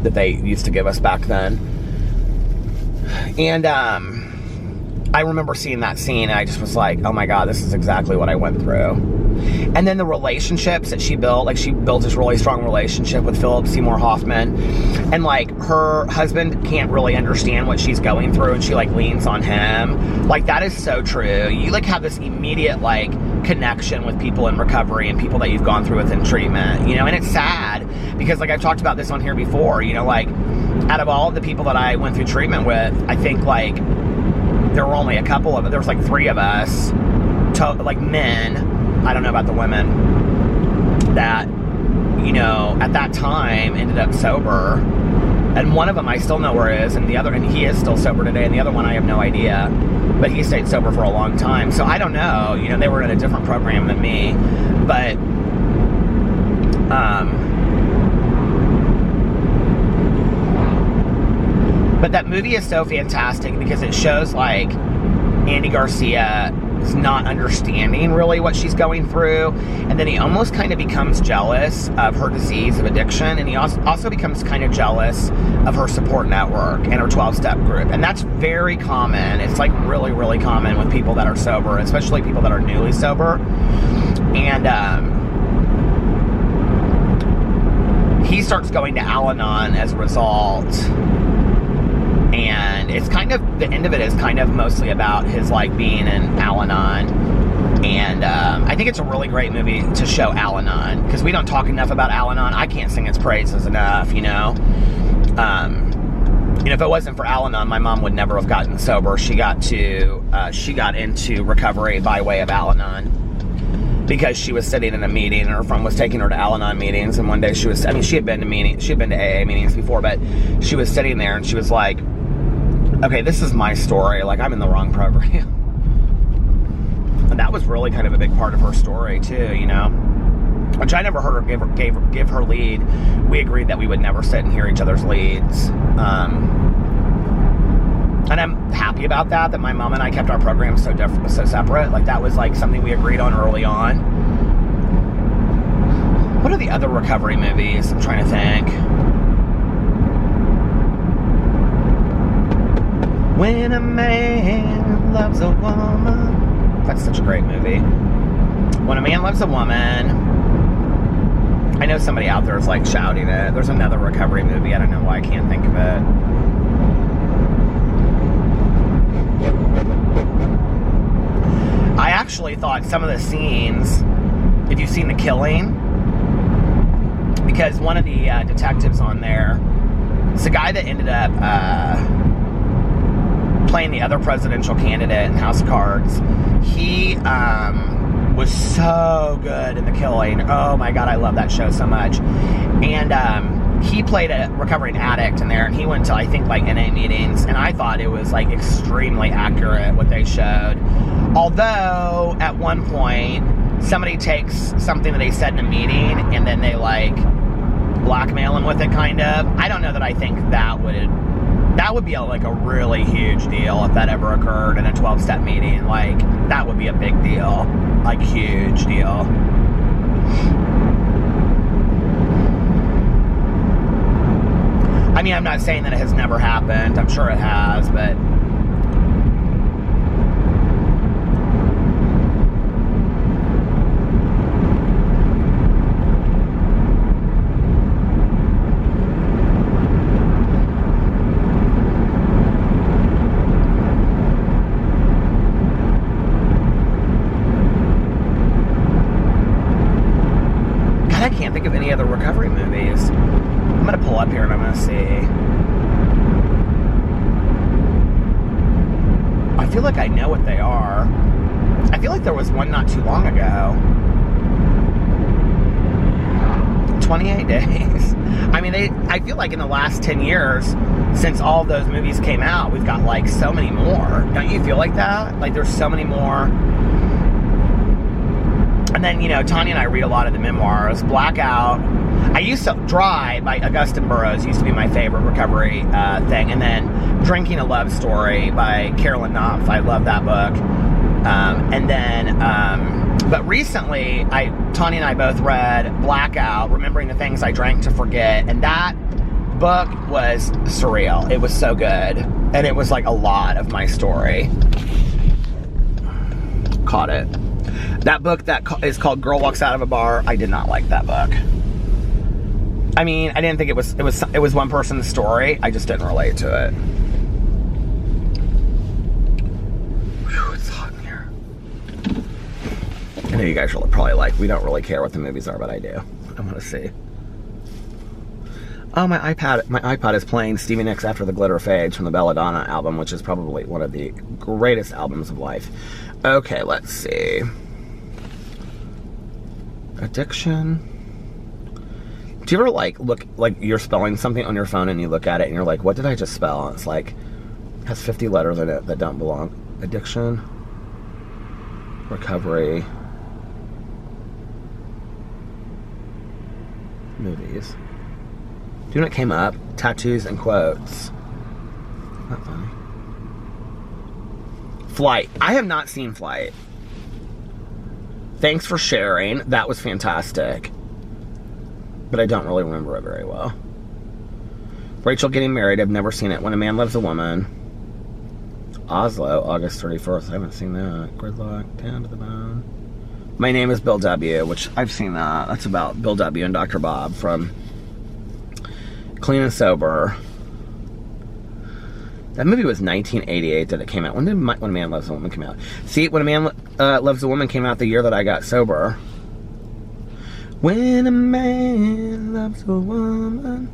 that they used to give us back then. And I remember seeing that scene and I just was like, oh my God, this is exactly what I went through. And then the relationships that she built, like she built this really strong relationship with Philip Seymour Hoffman, and like her husband can't really understand what she's going through and she like leans on him. Like, that is so true. You like have this immediate like connection with people in recovery and people that you've gone through within treatment, you know. And it's sad because like I've talked about this on here before, you know, like out of all of the people that I went through treatment with, I think like there were only a couple of, there was like 3 of us, like men, I don't know about the women, that, you know, at that time ended up sober. And one of them I still know where he is, and the other, and he is still sober today, and the other one I have no idea, but he stayed sober for a long time. So I don't know, you know, they were in a different program than me, but that movie is so fantastic because it shows like Andy Garcia is not understanding really what she's going through, and then he almost kind of becomes jealous of her disease of addiction, and he also becomes kind of jealous of her support network and her 12-step group. And that's very common. It's like really, really common with people that are sober, especially people that are newly sober. And he starts going to Al-Anon as a result. And it's kind of, the end of it is kind of mostly about his like being in Al-Anon. And I think it's a really great movie to show Al-Anon, because we don't talk enough about Al-Anon. I can't sing its praises enough, you know. And if it wasn't for Al-Anon, my mom would never have gotten sober. She got into recovery by way of Al-Anon, because she was sitting in a meeting, and her friend was taking her to Al-Anon meetings, and one day she was, I mean, she had been to AA meetings before, but she was sitting there and she was like, okay, this is my story, like I'm in the wrong program. And that was really kind of a big part of her story too, you know, which I never heard her give her lead. We agreed that we would never sit and hear each other's leads. And I'm happy about that my mom and I kept our programs so separate. Like, that was like something we agreed on early on. What are the other recovery movies? I'm trying to think. When a man loves a woman. That's such a great movie. When a Man Loves a Woman. I know somebody out there is like shouting it. There's another recovery movie. I don't know why I can't think of it. I actually thought some of the scenes, if you've seen The Killing, because one of the detectives on there, it's the guy that ended up playing the other presidential candidate in House of Cards. He was so good in The Killing. Oh my God, I love that show so much. And he played a recovering addict in there, and he went to, I think, like NA meetings, and I thought it was like extremely accurate what they showed. Although at one point somebody takes something that they said in a meeting and then they like blackmail him with it, kind of. I don't know that I think that would be like a really huge deal if that ever occurred in a 12-step meeting. Like, that would be a big deal, like huge deal. I mean, I'm not saying that it has never happened. I'm sure it has, but God, I can't think of any other recovery movies. I'm gonna pull up here and I'm gonna see. I feel like I know what they are. I feel like there was one not too long ago. 28 Days. I mean, I feel like in the last 10 years, since all those movies came out, we've got like so many more. Don't you feel like that? Like there's so many more. And then, you know, Tanya and I read a lot of the memoirs. Blackout. I used to, Dry by Augustin Burroughs used to be my favorite recovery thing. And then Drinking a Love Story by Carolyn Knopf. I love that book. But recently, Tanya and I both read Blackout, Remembering the Things I Drank to Forget. And that book was surreal. It was so good. And it was like a lot of my story. Caught it. That book that is called Girl Walks Out of a Bar, I did not like that book. I mean, I didn't think it was one person's story. I just didn't relate to it. Whew, it's hot in here. I know you guys are probably like, we don't really care what the movies are, but I do. I want to see. Oh, my iPod is playing Stevie Nicks After the Glitter Fades from the Belladonna album, which is probably one of the greatest albums of life. Okay, let's see. Addiction. Do you ever look like you're spelling something on your phone and you look at it and you're like, what did I just spell? And it's like, it has 50 letters in it that don't belong. Addiction. Recovery. Movies. Do you know what came up? Tattoos and quotes. Not funny. Flight. I have not seen Flight. Thanks for sharing. That was fantastic. But I don't really remember it very well. Rachel Getting Married. I've never seen it. When a Man Loves a Woman. Oslo, August 31st. I haven't seen that. Gridlock, Down to the Bone. My Name is Bill W., which I've seen that. That's about Bill W. and Dr. Bob from Clean and Sober. That movie was 1988 that it came out. When did When a Man Loves a Woman come out? See, When a Man Loves a Woman came out the year that I got sober. When a man loves a woman.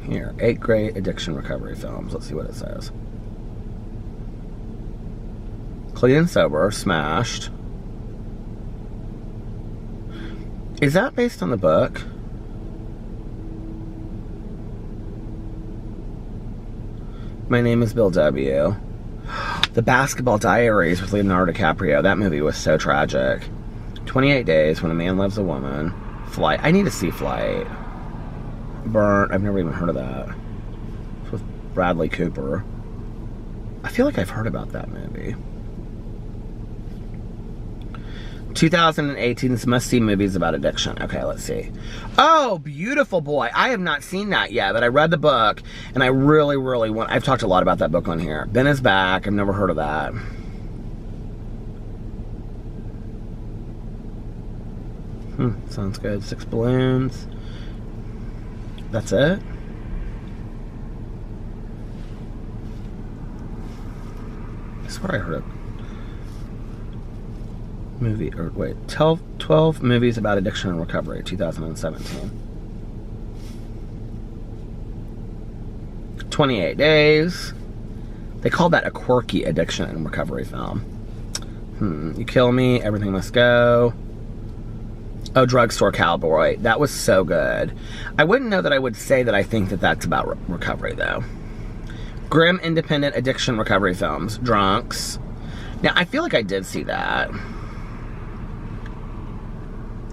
Here, 8 great addiction recovery films. Let's see what it says. Clean and Sober, Smashed. Is that based on the book? My Name is Bill W. The Basketball Diaries with Leonardo DiCaprio. That movie was so tragic. 28 Days, When a Man Loves a Woman. Flight. I need to see Flight. Burnt. I've never even heard of that. It's with Bradley Cooper. I feel like I've heard about that movie. 2018's must-see movies about addiction. Okay, let's see. Oh, Beautiful Boy. I have not seen that yet, but I read the book, and I really, really want... I've talked a lot about that book on here. Ben is Back. I've never heard of that. Sounds good. 6 Balloons. That's it? I swear I heard it. Movie, or wait, 12 movies about addiction and recovery, 2017. 28 Days. They called that a quirky addiction and recovery film. You Kill Me, Everything Must Go. Oh, Drugstore Cowboy. That was so good. I wouldn't know that I would say that I think that that's about recovery, though. Grim independent addiction recovery films. Drunks. Now, I feel like I did see that.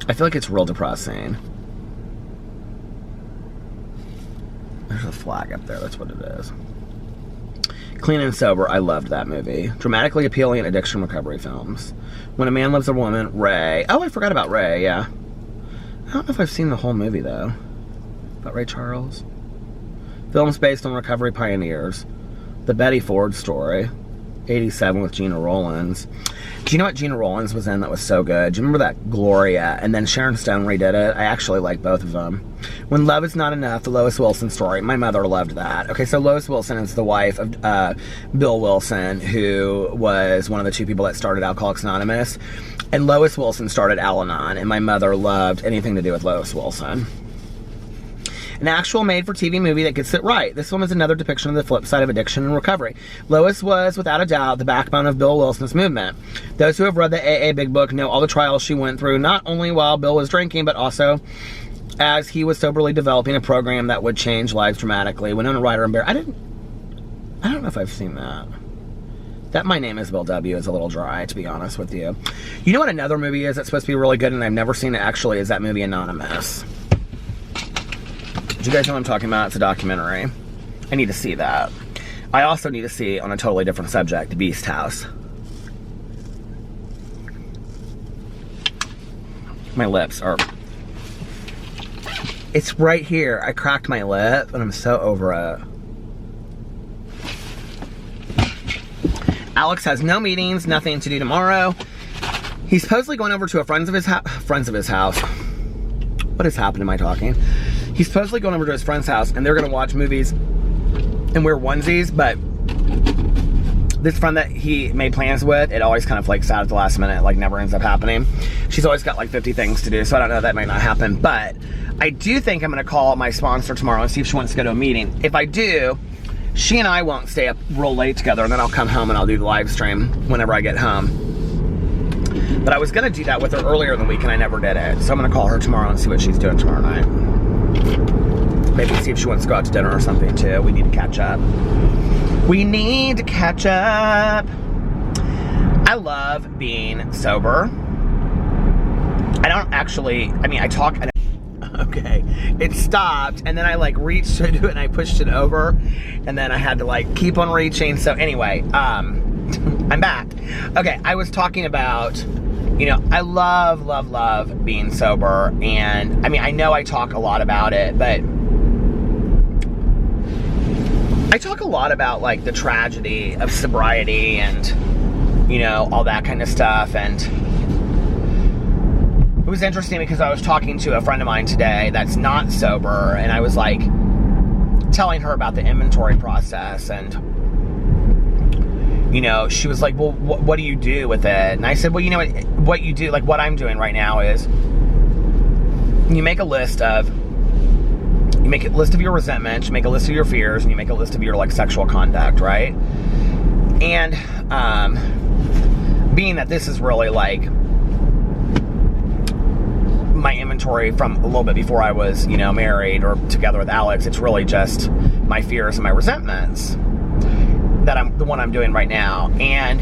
I feel like it's real depressing. There's a flag up there. That's what it is. Clean and Sober. I loved that movie. Dramatically appealing addiction recovery films. When a Man Loves a Woman. Ray. Oh, I forgot about Ray, yeah. I don't know if I've seen the whole movie, though. About Ray Charles. Films based on recovery pioneers. The Betty Ford Story. 87 with Gina Rollins. Do you know what Gina Rollins was in that was so good? Do you remember that Gloria? And then Sharon Stone redid it. I actually like both of them. When Love Is Not Enough, the Lois Wilson story. My mother loved that. Okay, so Lois Wilson is the wife of Bill Wilson, who was one of the two people that started Alcoholics Anonymous. And Lois Wilson started Al-Anon, and my mother loved anything to do with Lois Wilson. An actual made-for-TV movie that gets it right. This one is another depiction of the flip side of addiction and recovery. Lois was, without a doubt, the backbone of Bill Wilson's movement. Those who have read the AA Big Book know all the trials she went through, not only while Bill was drinking, but also as he was soberly developing a program that would change lives dramatically. Winona Ryder and Bear. I don't know if I've seen that. That My Name is Bill W. is a little dry, to be honest with you. You know what another movie is that's supposed to be really good, and I've never seen it actually, is that movie Anonymous. Do you guys know what I'm talking about? It's a documentary. I need to see that. I also need to see, on a totally different subject, Beast House. My lips are... It's right here. I cracked my lip, and I'm so over it. Alex has no meetings, nothing to do tomorrow. He's supposedly going over to a friends of his house. What is happening? Am I talking? He's supposedly going over to his friend's house, and they're going to watch movies and wear onesies, but this friend that he made plans with, it always kind of flakes out at the last minute, like never ends up happening. She's always got like 50 things to do, so I don't know, that might not happen, but I do think I'm going to call my sponsor tomorrow and see if she wants to go to a meeting. If I do, she and I won't stay up real late together, and then I'll come home and I'll do the live stream whenever I get home. But I was going to do that with her earlier in the week, and I never did it, so I'm going to call her tomorrow and see what she's doing tomorrow night. Maybe see if she wants to go out to dinner or something too. We need to catch up. We need to catch up. I love being sober. I don't actually, I mean, I talk, okay, it stopped, and then I like reached to do it, and I pushed it over, and then I had to like keep on reaching. So anyway, I'm back. Okay, I was talking about, you know, I love being sober, and I mean, I know I talk a lot about it, but I talk a lot about like the tragedy of sobriety and, you know, all that kind of stuff. And it was interesting because I was talking to a friend of mine today that's not sober, and I was like telling her about the inventory process, and you know, she was like, well, what do you do with it? And I said, well, you know what you do, like what I'm doing right now is you make a list of your resentment, you make a list of your fears, and you make a list of your like sexual conduct, right? And being that this is really like my inventory from a little bit before I was, you know, married or together with Alex, it's really just my fears and my resentments that the one I'm doing right now. And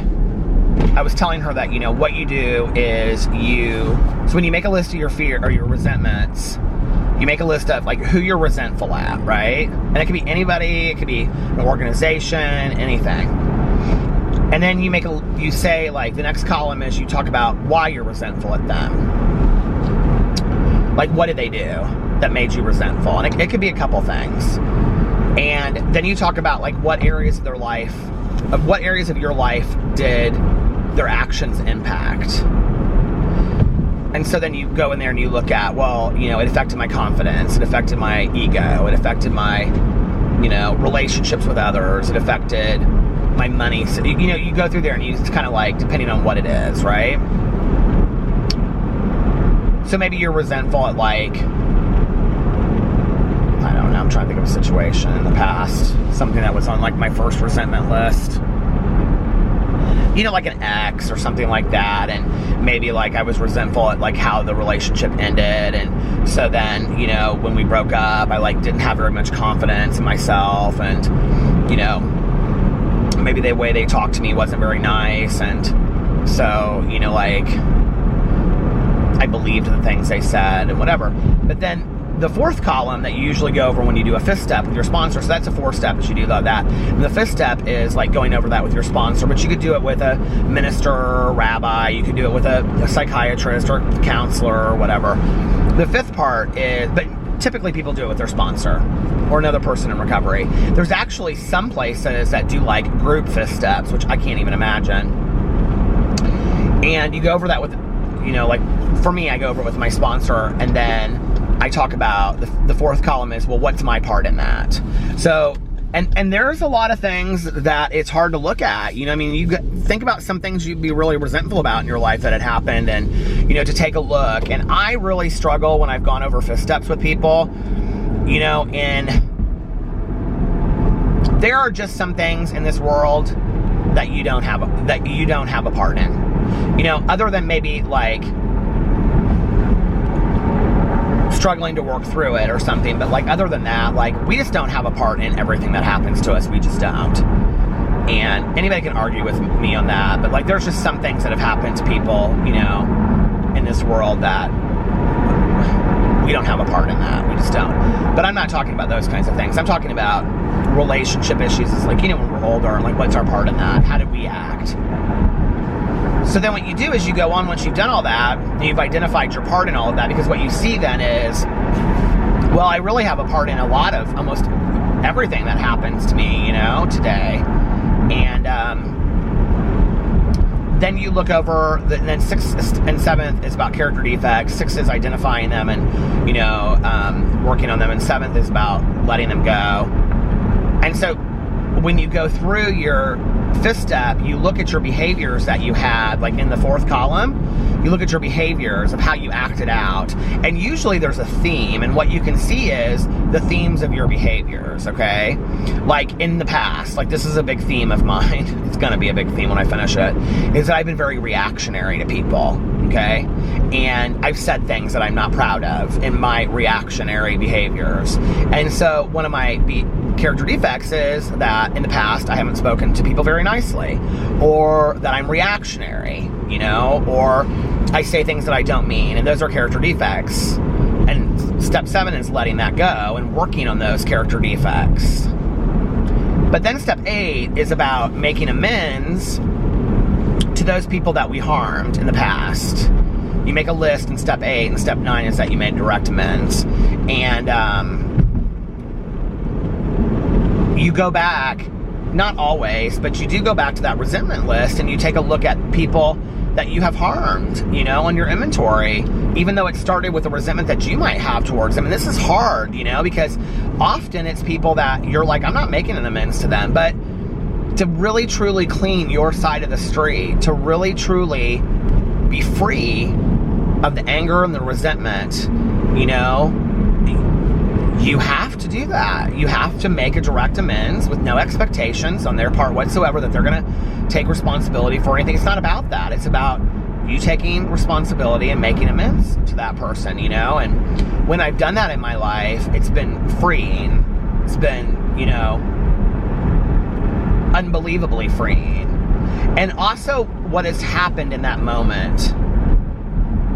I was telling her that, you know, what you do is so when you make a list of your fear or your resentments, you make a list of like who you're resentful at, right? And it could be anybody, it could be an organization, anything. And then you say like the next column is you talk about why you're resentful at them. Like what did they do that made you resentful? And it could be a couple things. And then you talk about like what areas of your life did their actions impact. And so then you go in there and you look at, well, you know, it affected my confidence, it affected my ego, it affected my, you know, relationships with others, it affected my money. So, you know, you go through there and you kind of like, depending on what it is, right? So maybe you're resentful at like, I don't know, I'm trying to think of a situation in the past, something that was on like my first resentment list. like an ex or something like that, and maybe like I was resentful at like how the relationship ended, and so then, when we broke up, I like didn't have very much confidence in myself, and maybe the way they talked to me wasn't very nice, and so, like I believed the things they said and whatever. But then the fourth column that you usually go over when you do a fifth step with your sponsor, so that's a fourth step that you do that. And the fifth step is like going over that with your sponsor, but you could do it with a minister or rabbi, you could do it with a psychiatrist or counselor or whatever. The fifth part is, but typically people do it with their sponsor or another person in recovery. There's actually some places that do like group fifth steps, which I can't even imagine. And you go over that with, like for me, I go over it with my sponsor, and then I talk about the fourth column is, well, what's my part in that? So, and there's a lot of things that it's hard to look at. You think about some things you'd be really resentful about in your life that had happened, and, to take a look. And I really struggle when I've gone over fifth steps with people, and there are just some things in this world that you don't have a part in. Other than maybe like struggling to work through it or something, but like other than that, like we just don't have a part in everything that happens to us. We just don't. And anybody can argue with me on that, but like there's just some things that have happened to people, in this world that we don't have a part in that. We just don't. But I'm not talking about those kinds of things. I'm talking about relationship issues. It's like, when we're older, and like what's our part in that? How did we act? So then what you do is you go on, once you've done all that, and you've identified your part in all of that, because what you see then is, well, I really have a part in a lot of almost everything that happens to me, today. And then you look over, then 6th and 7th is about character defects. 6th is identifying them and, working on them. And 7th is about letting them go. And so when you go through your 5th step, you look at your behaviors that you had, like in the 4th column, you look at your behaviors of how you acted out. And usually there's a theme, and what you can see is the themes of your behaviors, okay? Like in the past, like this is a big theme of mine, it's gonna be a big theme when I finish it, is that I've been very reactionary to people, okay? And I've said things that I'm not proud of in my reactionary behaviors. And so one of my character defects is that in the past I haven't spoken to people very nicely, or that I'm reactionary, or I say things that I don't mean, and those are character defects. And step 7 is letting that go and working on those character defects. But then step 8 is about making amends to those people that we harmed in the past. You make a list in step 8, and step 9 is that you made direct amends. And you go back, not always, but you do go back to that resentment list, and you take a look at people that you have harmed, on your inventory, even though it started with a resentment that you might have towards them. And this is hard, because often it's people that you're like, I'm not making an amends to them. But to really truly clean your side of the street, to really truly be free of the anger and the resentment, you have to do that. You have to make a direct amends with no expectations on their part whatsoever that they're going to take responsibility for anything. It's not about that. It's about you taking responsibility and making amends to that person, And when I've done that in my life, it's been freeing. It's been, unbelievably freeing. And also what has happened in that moment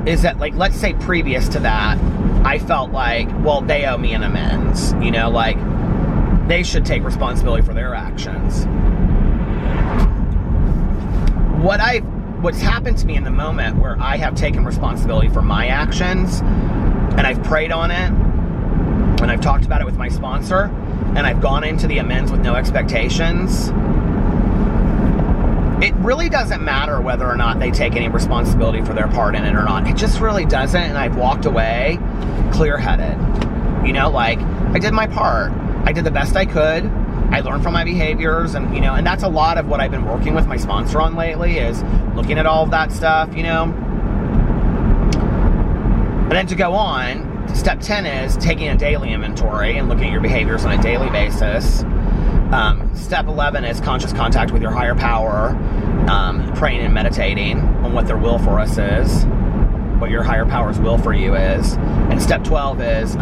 is that, like, let's say previous to that, I felt like, well, they owe me an amends, like they should take responsibility for their actions. What's happened to me in the moment where I have taken responsibility for my actions, and I've prayed on it, and I've talked about it with my sponsor, and I've gone into the amends with no expectations, it really doesn't matter whether or not they take any responsibility for their part in it or not. It just really doesn't, and I've walked away clear-headed. Like, I did my part. I did the best I could. I learned from my behaviors, and, and that's a lot of what I've been working with my sponsor on lately, is looking at all of that stuff, And then to go on, step 10 is taking a daily inventory and looking at your behaviors on a daily basis. Step 11 is conscious contact with your higher power. praying and meditating on what their will for us is, what your higher power's will for you is. And step 12 is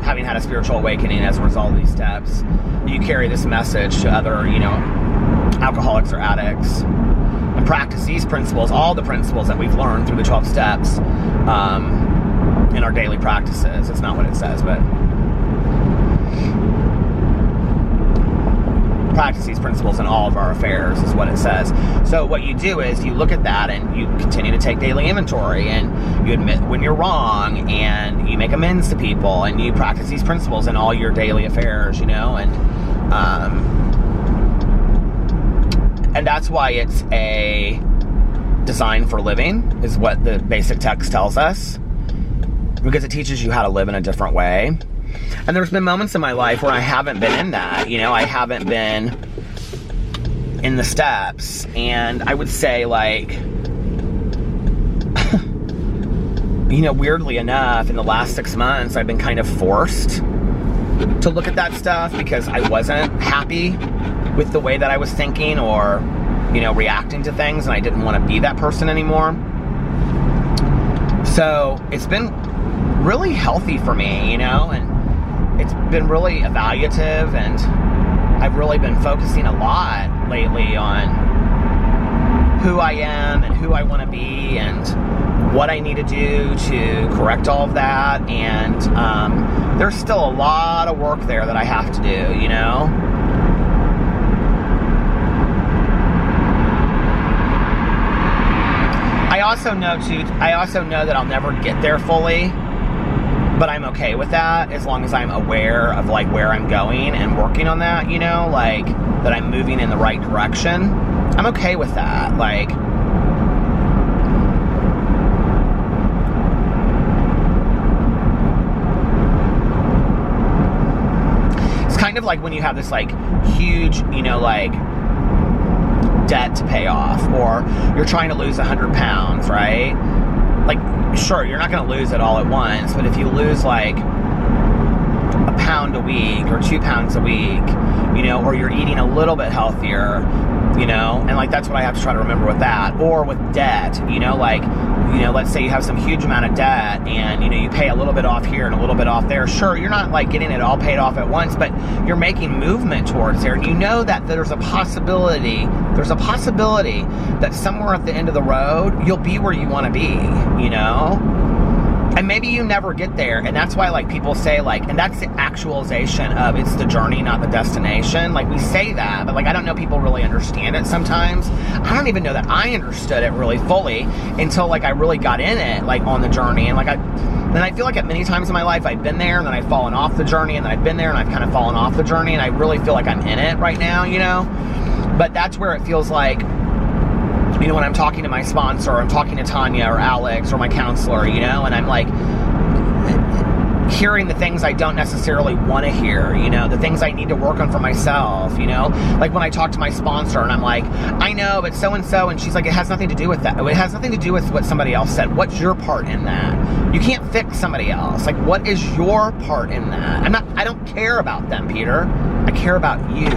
having had a spiritual awakening as a result of these steps. You carry this message to other, alcoholics or addicts, and practice these principles, all the principles that we've learned through the 12 steps in our daily practices. It's not what it says, but practice these principles in all of our affairs is what it says. So what you do is you look at that and you continue to take daily inventory, and you admit when you're wrong, and you make amends to people, and you practice these principles in all your daily affairs, and that's why it's a design for living, is what the basic text tells us, because it teaches you how to live in a different way. And there's been moments in my life where I haven't been in that, I haven't been in the steps. And I would say, weirdly enough, in the last 6 months, I've been kind of forced to look at that stuff because I wasn't happy with the way that I was thinking or, reacting to things, and I didn't want to be that person anymore. So it's been really healthy for me, and it's been really evaluative, and I've really been focusing a lot lately on who I am and who I want to be and what I need to do to correct all of that. And there's still a lot of work there that I have to do, I also know that I'll never get there fully, but I'm okay with that as long as I'm aware of where I'm going and working on that, that I'm moving in the right direction. I'm okay with that. It's kind of like when you have this huge, debt to pay off, or you're trying to lose 100 pounds, right? Sure, you're not going to lose it all at once, but if you lose a pound a week or 2 pounds a week, or you're eating a little bit healthier, and that's what I have to try to remember with that. Or with debt, let's say you have some huge amount of debt and, you pay a little bit off here and a little bit off there. Sure, you're not getting it all paid off at once, but you're making movement towards there. And that there's a possibility that somewhere at the end of the road, you'll be where you want to be, And maybe you never get there, and that's why people say and that's the actualization of it's the journey, not the destination. We say that, but I don't know people really understand it sometimes. I don't even know that I understood it really fully until I really got in it on the journey. And I feel at many times in my life I've been there and then I've fallen off the journey, and then I've been there and I've kind of fallen off the journey, and I really feel I'm in it right now, But that's where it feels when I'm talking to my sponsor, or I'm talking to Tanya or Alex or my counselor, and I'm hearing the things I don't necessarily want to hear, the things I need to work on for myself, when I talk to my sponsor and I'm I know, but so-and-so, and she's it has nothing to do with that. It has nothing to do with what somebody else said. What's your part in that? You can't fix somebody else. What is your part in that? I don't care about them, Peter. I care about you.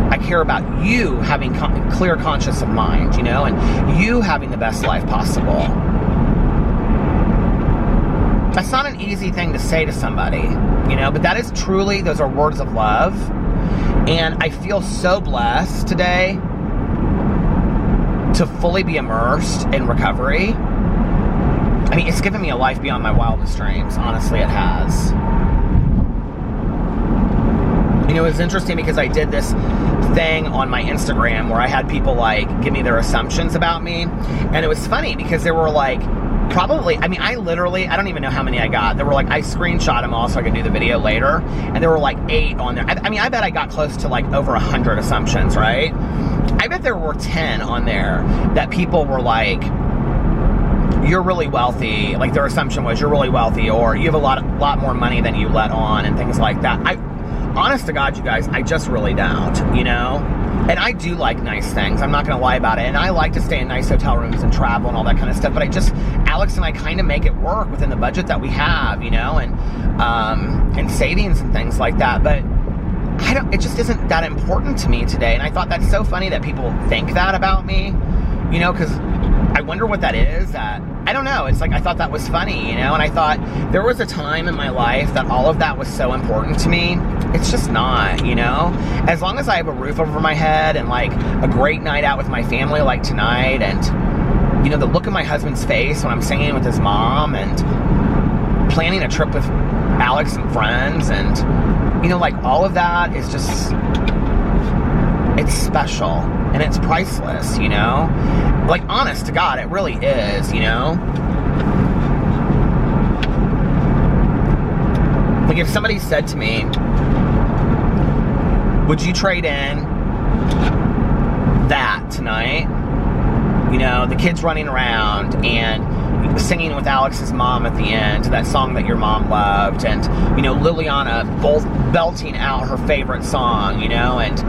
I care about you having clear conscious of mind, and you having the best life possible. That's not an easy thing to say to somebody, but that is truly, those are words of love. And I feel so blessed today to fully be immersed in recovery. It's given me a life beyond my wildest dreams. Honestly, it has. It was interesting because I did this thing on my Instagram where I had people give me their assumptions about me. And it was funny because there were probably, I don't even know how many I got. There were I screenshot them all so I could do the video later. And there were 8 on there. I bet I got close to over 100 assumptions, right? I bet there were 10 on there that people were you're really wealthy. Their assumption was you're really wealthy, or you have a lot more money than you let on, and things like that. Honest to God, you guys, I just really don't, And I do like nice things. I'm not going to lie about it. And I like to stay in nice hotel rooms and travel and all that kind of stuff. But Alex and I kind of make it work within the budget that we have, and savings and things like that. But it just isn't that important to me today. And I thought that's so funny that people think that about me, you know, because I wonder what that is. I don't know. It's like, I thought that was funny, you know, and I thought there was a time in my life that all of that was so important to me. It's just not, you know. As long as I have a roof over my head and like a great night out with my family like tonight, and, you know, the look on my husband's face when I'm singing with his mom and planning a trip with Alex and friends, and, you know, like all of that is just, it's special and it's priceless, you know. Like, honest to God, it really is, you know. Like, if somebody said to me, would you trade in that tonight? You know, the kids running around and singing with Alex's mom at the end, that song that your mom loved, and, you know, Liliana both belting out her favorite song, you know, and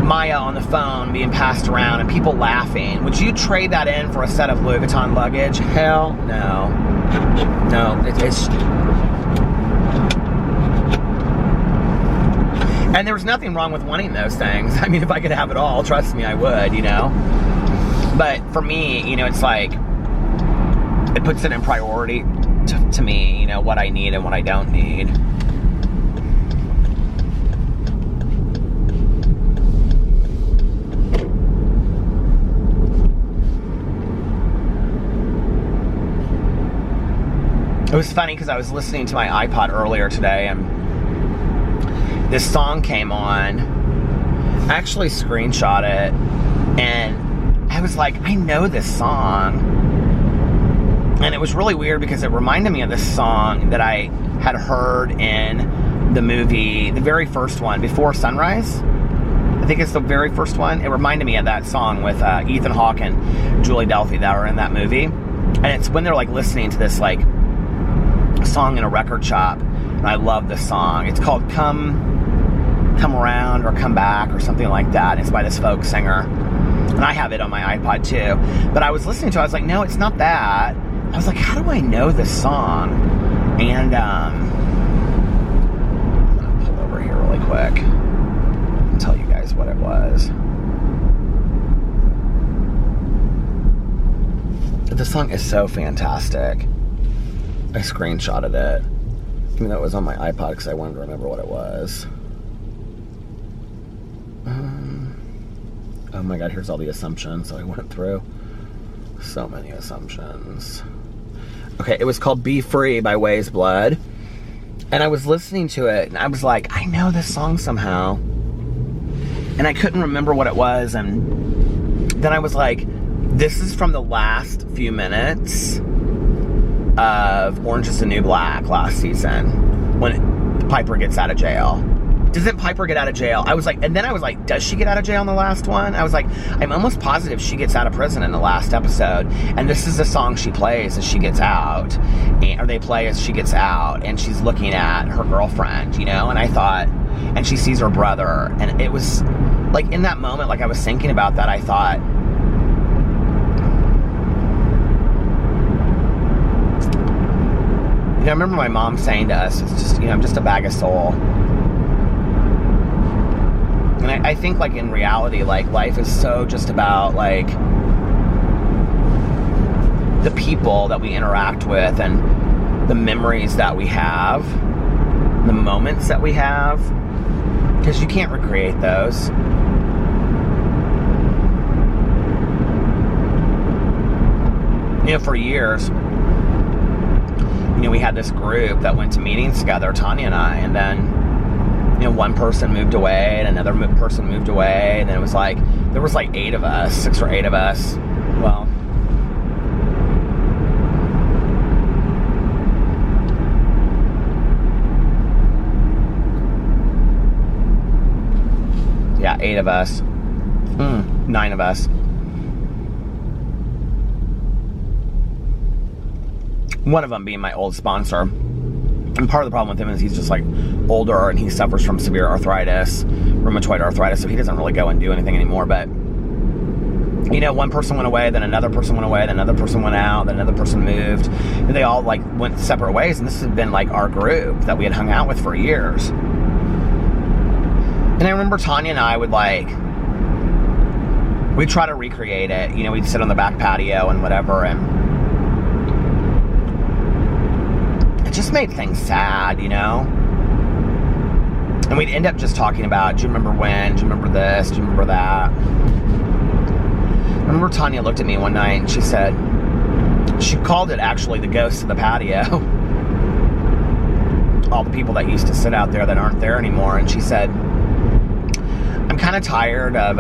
Maya on the phone being passed around and people laughing. Would you trade that in for a set of Louis Vuitton luggage? Hell no. No, it's... And there was nothing wrong with wanting those things. I mean, if I could have it all, trust me, I would, you know. But for me, you know, it's like, it puts it in priority to me, you know, what I need and what I don't need. It was funny because I was listening to my iPod earlier today and this song came on. I actually screenshot it and I was like, I know this song. And it was really weird because it reminded me of this song that I had heard in the movie, the very first one, Before Sunrise. I think it's the very first one. It reminded me of that song with Ethan Hawke and Julie Delpy that were in that movie. And it's when they're like listening to this like song in a record shop. And I love this song. It's called Come Around or Come Back or something like that. It's by this folk singer. And I have it on my iPod too. But I was listening to it, I was like, no, it's not that. I was like, how do I know this song? And I'm gonna pull over here really quick and tell you guys what it was. The song is so fantastic. I screenshotted it, even though it was on my iPod because I wanted to remember what it was. Oh my God, here's all the assumptions that I went through. So many assumptions. Okay, it was called Be Free by Ways Blood. And I was listening to it and I was like, I know this song somehow. And I couldn't remember what it was. And then I was like, this is from the last few minutes of Orange is the New Black last season when Piper gets out of jail. Doesn't Piper get out of jail? I was like, and then I was like, does she get out of jail in the last one? I was like, I'm almost positive she gets out of prison in the last episode. And this is the song she plays as she gets out, or they play as she gets out, and she's looking at her girlfriend, you know? And I thought, and she sees her brother, and it was like in that moment, like I was thinking about that, I thought, you know, I remember my mom saying to us, it's just, you know, I'm just a bag of soul. And I think, like, in reality, like, life is so just about, like, the people that we interact with and the memories that we have, the moments that we have, because you can't recreate those. You know, for years, you know, we had this group that went to meetings together, Tanya and I, and then, you know, one person moved away and another person moved away, and then it was like, there was like 8 of us, 6 or 8 of us. Well, yeah, 8 of us. 9 of us. One of them being my old sponsor. And part of the problem with him is he's just like older and he suffers from severe arthritis, rheumatoid arthritis, so he doesn't really go and do anything anymore. But, you know, one person went away, then another person went away, then another person went out, then another person moved. And they all like went separate ways, and this had been like our group that we had hung out with for years. And And I remember Tanya and I would like, we'd try to recreate it. You know, we'd sit on the back patio and whatever, and it just made things sad, you know? And we'd end up just talking about, do you remember when? Do you remember this? Do you remember that? I remember Tanya looked at me one night and she said, she called it actually the ghost of the patio. All the people that used to sit out there that aren't there anymore. And she said, I'm kind of tired of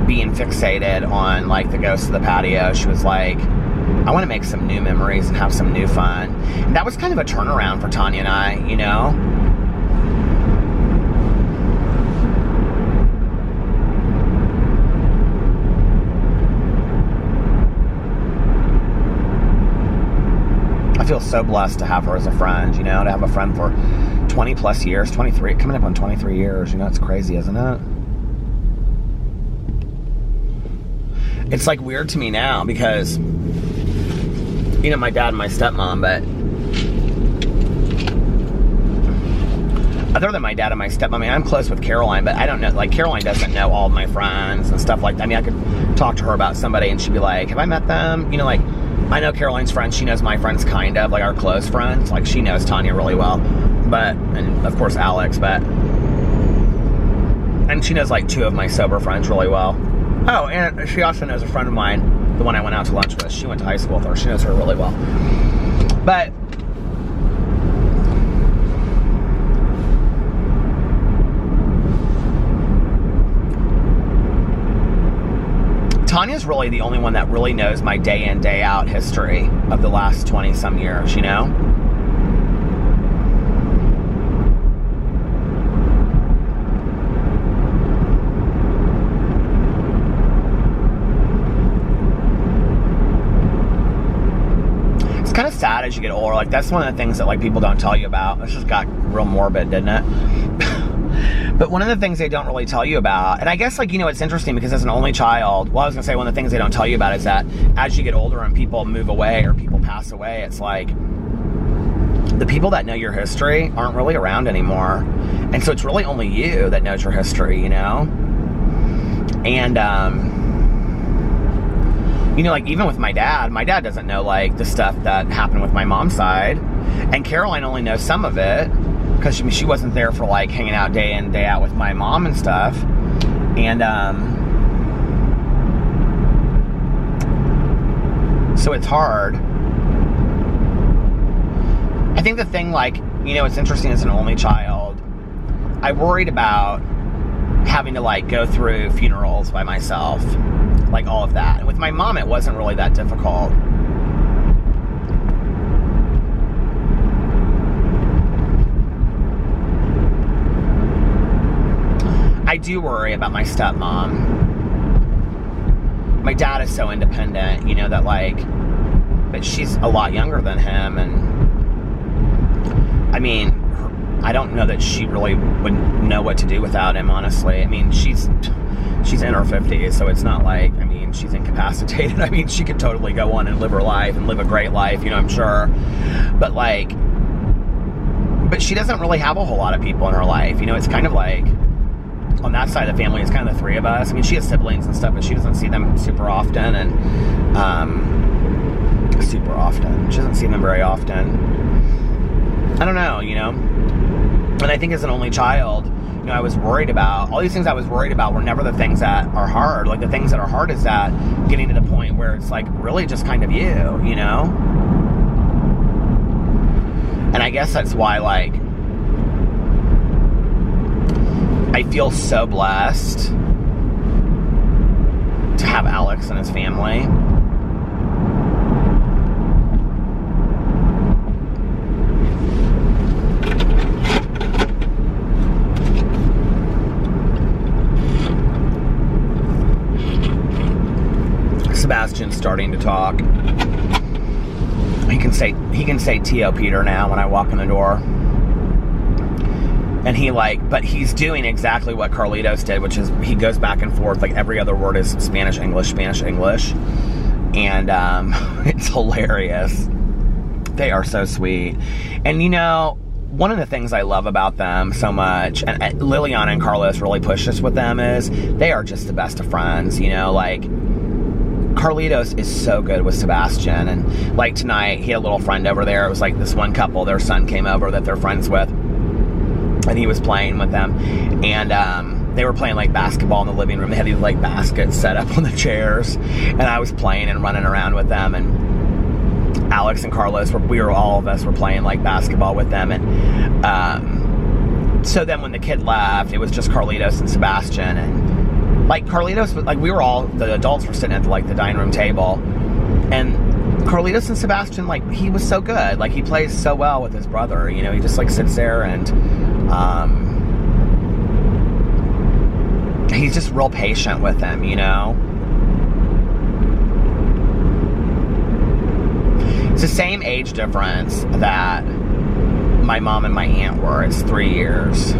being fixated on like the ghost of the patio. She was like, I want to make some new memories and have some new fun. And that was kind of a turnaround for Tanya and I, you know? I feel so blessed to have her as a friend, you know, to have a friend for 20 plus years, 23, coming up on 23 years, you know, it's crazy, isn't it? It's like weird to me now because, you know, my dad and my stepmom, but other than my dad and my stepmom, I mean, I'm close with Caroline, but I don't know, like, Caroline doesn't know all of my friends and stuff like that. I mean, I could talk to her about somebody and she'd be like, have I met them? You know, like, I know Caroline's friends, she knows my friends kind of, like our close friends, like she knows Tanya really well, but, and of course Alex, but, and she knows like 2 of my sober friends really well. Oh, and she also knows a friend of mine, the one I went out to lunch with. She went to high school with her. She knows her really well. But Tanya's really the only one that really knows my day in, day out history of the last 20 some years, you know? Kind of sad as you get older. Like, that's one of the things that like people don't tell you about. This just got real morbid, didn't it? But one of the things they don't really tell you about, and I guess, like, you know, it's interesting because as an only child, well, I was gonna say one of the things they don't tell you about is that as you get older and people move away or people pass away, it's like the people that know your history aren't really around anymore, and so it's really only you that knows your history, you know? And you know, like, even with my dad doesn't know, like, the stuff that happened with my mom's side. And Caroline only knows some of it, because she wasn't there for, like, hanging out day in, day out with my mom and stuff. And, so it's hard. I think the thing, like, you know, it's interesting as an only child, I worried about having to, like, go through funerals by myself. Like, all of that. And with my mom, it wasn't really that difficult. I do worry about my stepmom. My dad is so independent, you know, that, like, but she's a lot younger than him, and I mean, I don't know that she really would know what to do without him, honestly. I mean, she's in her 50s, so it's not like, I mean, she's incapacitated. I mean, she could totally go on and live her life and live a great life, you know, I'm sure. But, like, but she doesn't really have a whole lot of people in her life. You know, it's kind of like, on that side of the family, it's kind of the 3 of us. I mean, she has siblings and stuff, but she doesn't see them super often, and, super often. She doesn't see them very often. I don't know, you know? And I think as an only child, you know, I was worried about, all these things I was worried about were never the things that are hard. Like, the things that are hard is that getting to the point where it's, like, really just kind of you know? And I guess that's why, like, I feel so blessed to have Alex and his family. Sebastian's starting to talk. He can say T.O. Peter now when I walk in the door. And he, like, but he's doing exactly what Carlitos did, which is he goes back and forth, like, every other word is Spanish, English, Spanish, English. And it's hilarious. They are so sweet. And, you know, one of the things I love about them so much, and Liliana and Carlos really push us with them, is they are just the best of friends, you know, like, Carlitos is so good with Sebastian, and like tonight, he had a little friend over there. It was like this one couple, their son came over that they're friends with, and he was playing with them, and they were playing like basketball in the living room. They had these like baskets set up on the chairs, and I was playing and running around with them, and Alex and Carlos, all of us were playing like basketball with them, and so then when the kid left, it was just Carlitos and Sebastian, and like Carlitos, like we were all, the adults were sitting at like the dining room table, and Carlitos and Sebastian, like, he was so good, like he plays so well with his brother, you know, he just like sits there and he's just real patient with him, you know. It's the same age difference that my mom and my aunt were. It's 3 years.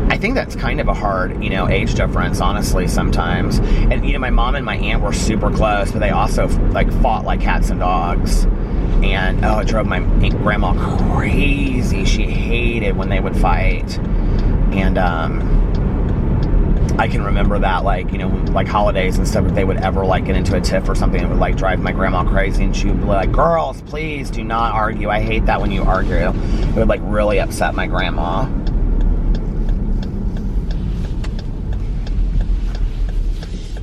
I think that's kind of a hard, you know, age difference, honestly, sometimes. And, you know, my mom and my aunt were super close, but they also, like, fought like cats and dogs. And, oh, it drove my grandma crazy. She hated when they would fight. And, I can remember that, like, you know, like holidays and stuff, if they would ever, like, get into a tiff or something, it would, like, drive my grandma crazy, and she would be like, girls, please do not argue. I hate that when you argue. It would, like, really upset my grandma.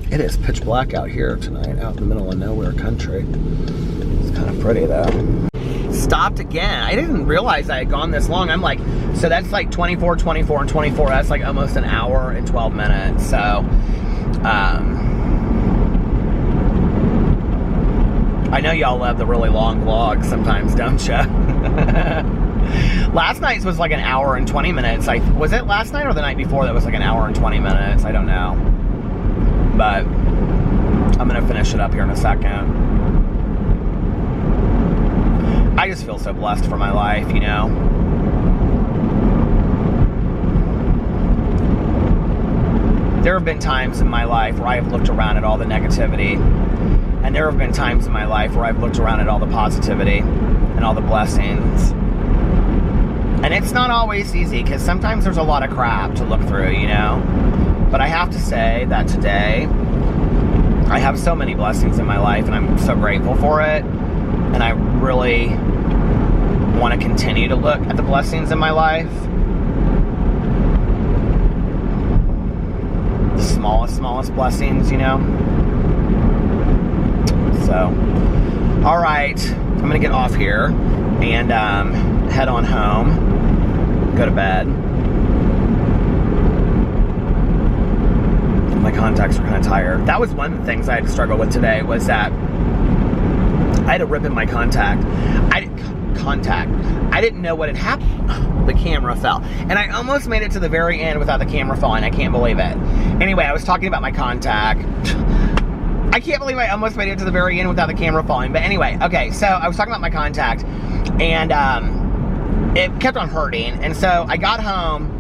It is pitch black out here tonight, out in the middle of nowhere country. It's kind of pretty, though. Stopped again. I didn't realize I had gone this long. I'm like, so that's like 24, 24, and 24. That's like almost an hour and 12 minutes. So, I know y'all love the really long vlogs sometimes, don't you? Last night's was like an hour and 20 minutes. Was it last night or the night before that was like an hour and 20 minutes? I don't know. But I'm going to finish it up here in a second. I just feel so blessed for my life, you know. There have been times in my life where I have looked around at all the negativity, and there have been times in my life where I've looked around at all the positivity and all the blessings. And it's not always easy, because sometimes there's a lot of crap to look through, you know. But I have to say that today, I have so many blessings in my life, and I'm so grateful for it. And I really want to continue to look at the blessings in my life. The smallest blessings, you know. So, all right, I'm going to get off here and head on home, go to bed. My contacts are kind of tired. That was one of the things I had to struggle with today, was that I had a rip in my contact. I didn't know what had happened. The camera fell. And I almost made it to the very end without the camera falling. I can't believe it. Anyway, I was talking about my contact. I can't believe I almost made it to the very end without the camera falling. But anyway, okay, so I was talking about my contact, and it kept on hurting. And so I got home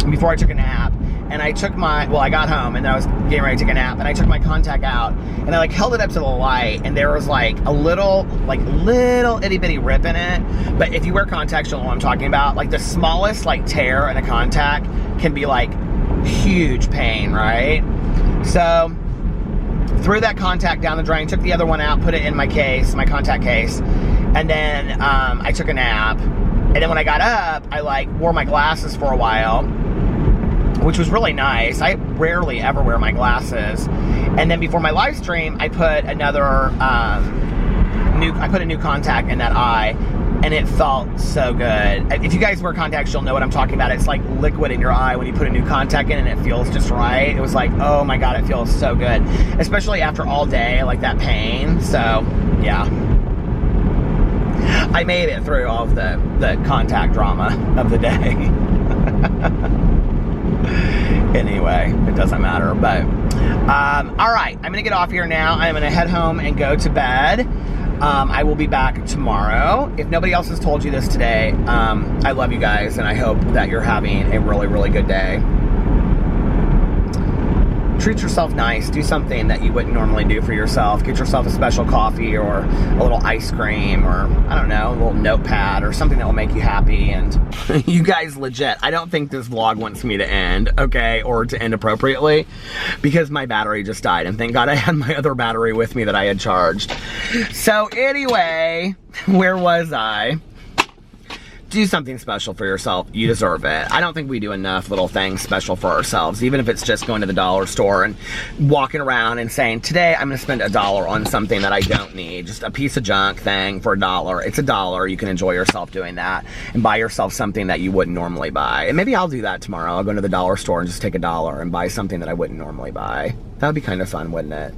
before I took a nap, and I took I got home, and then I was getting ready to take a nap, and I took my contact out, and I like held it up to the light, and there was like a little itty bitty rip in it. But if you wear contacts, you'll know what I'm talking about. Like the smallest like tear in a contact can be like huge pain, right? So threw that contact down the drain, took the other one out, put it in my case, my contact case, and then I took a nap. And then when I got up, I like wore my glasses for a while, which was really nice. I rarely ever wear my glasses. And then before my live stream, I put a new contact in that eye, and it felt so good. If you guys wear contacts, you'll know what I'm talking about. It's like liquid in your eye when you put a new contact in, and it feels just right. It was like, oh my God, it feels so good. Especially after all day, like that pain. So, yeah. I made it through all of the contact drama of the day. Anyway, it doesn't matter, but all right, I'm gonna get off here now. I'm gonna head home and go to bed. I will be back tomorrow. If nobody else has told you this today, I love you guys, and I hope that you're having a really, really good day. treat yourself nice. Do something that you wouldn't normally do for yourself. Get yourself a special coffee or a little ice cream or, I don't know, a little notepad or something that will make you happy. And you guys, legit, I don't think this vlog wants me to end, okay, or to end appropriately, because my battery just died. And thank God I had my other battery with me that I had charged. So anyway, where was I? Do something special for yourself. You deserve it. I don't think we do enough little things special for ourselves, even if it's just going to the dollar store and walking around and saying, today I'm gonna spend $1 on something that I don't need, just a piece of junk thing for $1. It's $1. You can enjoy yourself doing that and buy yourself something that you wouldn't normally buy. And maybe I'll do that tomorrow. I'll go to the dollar store and just take $1 and buy something that I wouldn't normally buy. That would be kind of fun, wouldn't it?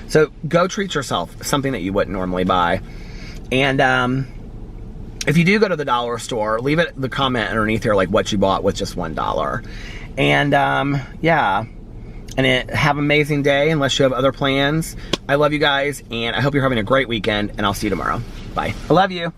So go treat yourself, something that you wouldn't normally buy. And if you do go to the dollar store, leave it the comment underneath here, like what you bought with just $1. And yeah, and have an amazing day unless you have other plans. I love you guys, and I hope you're having a great weekend, and I'll see you tomorrow. Bye. I love you.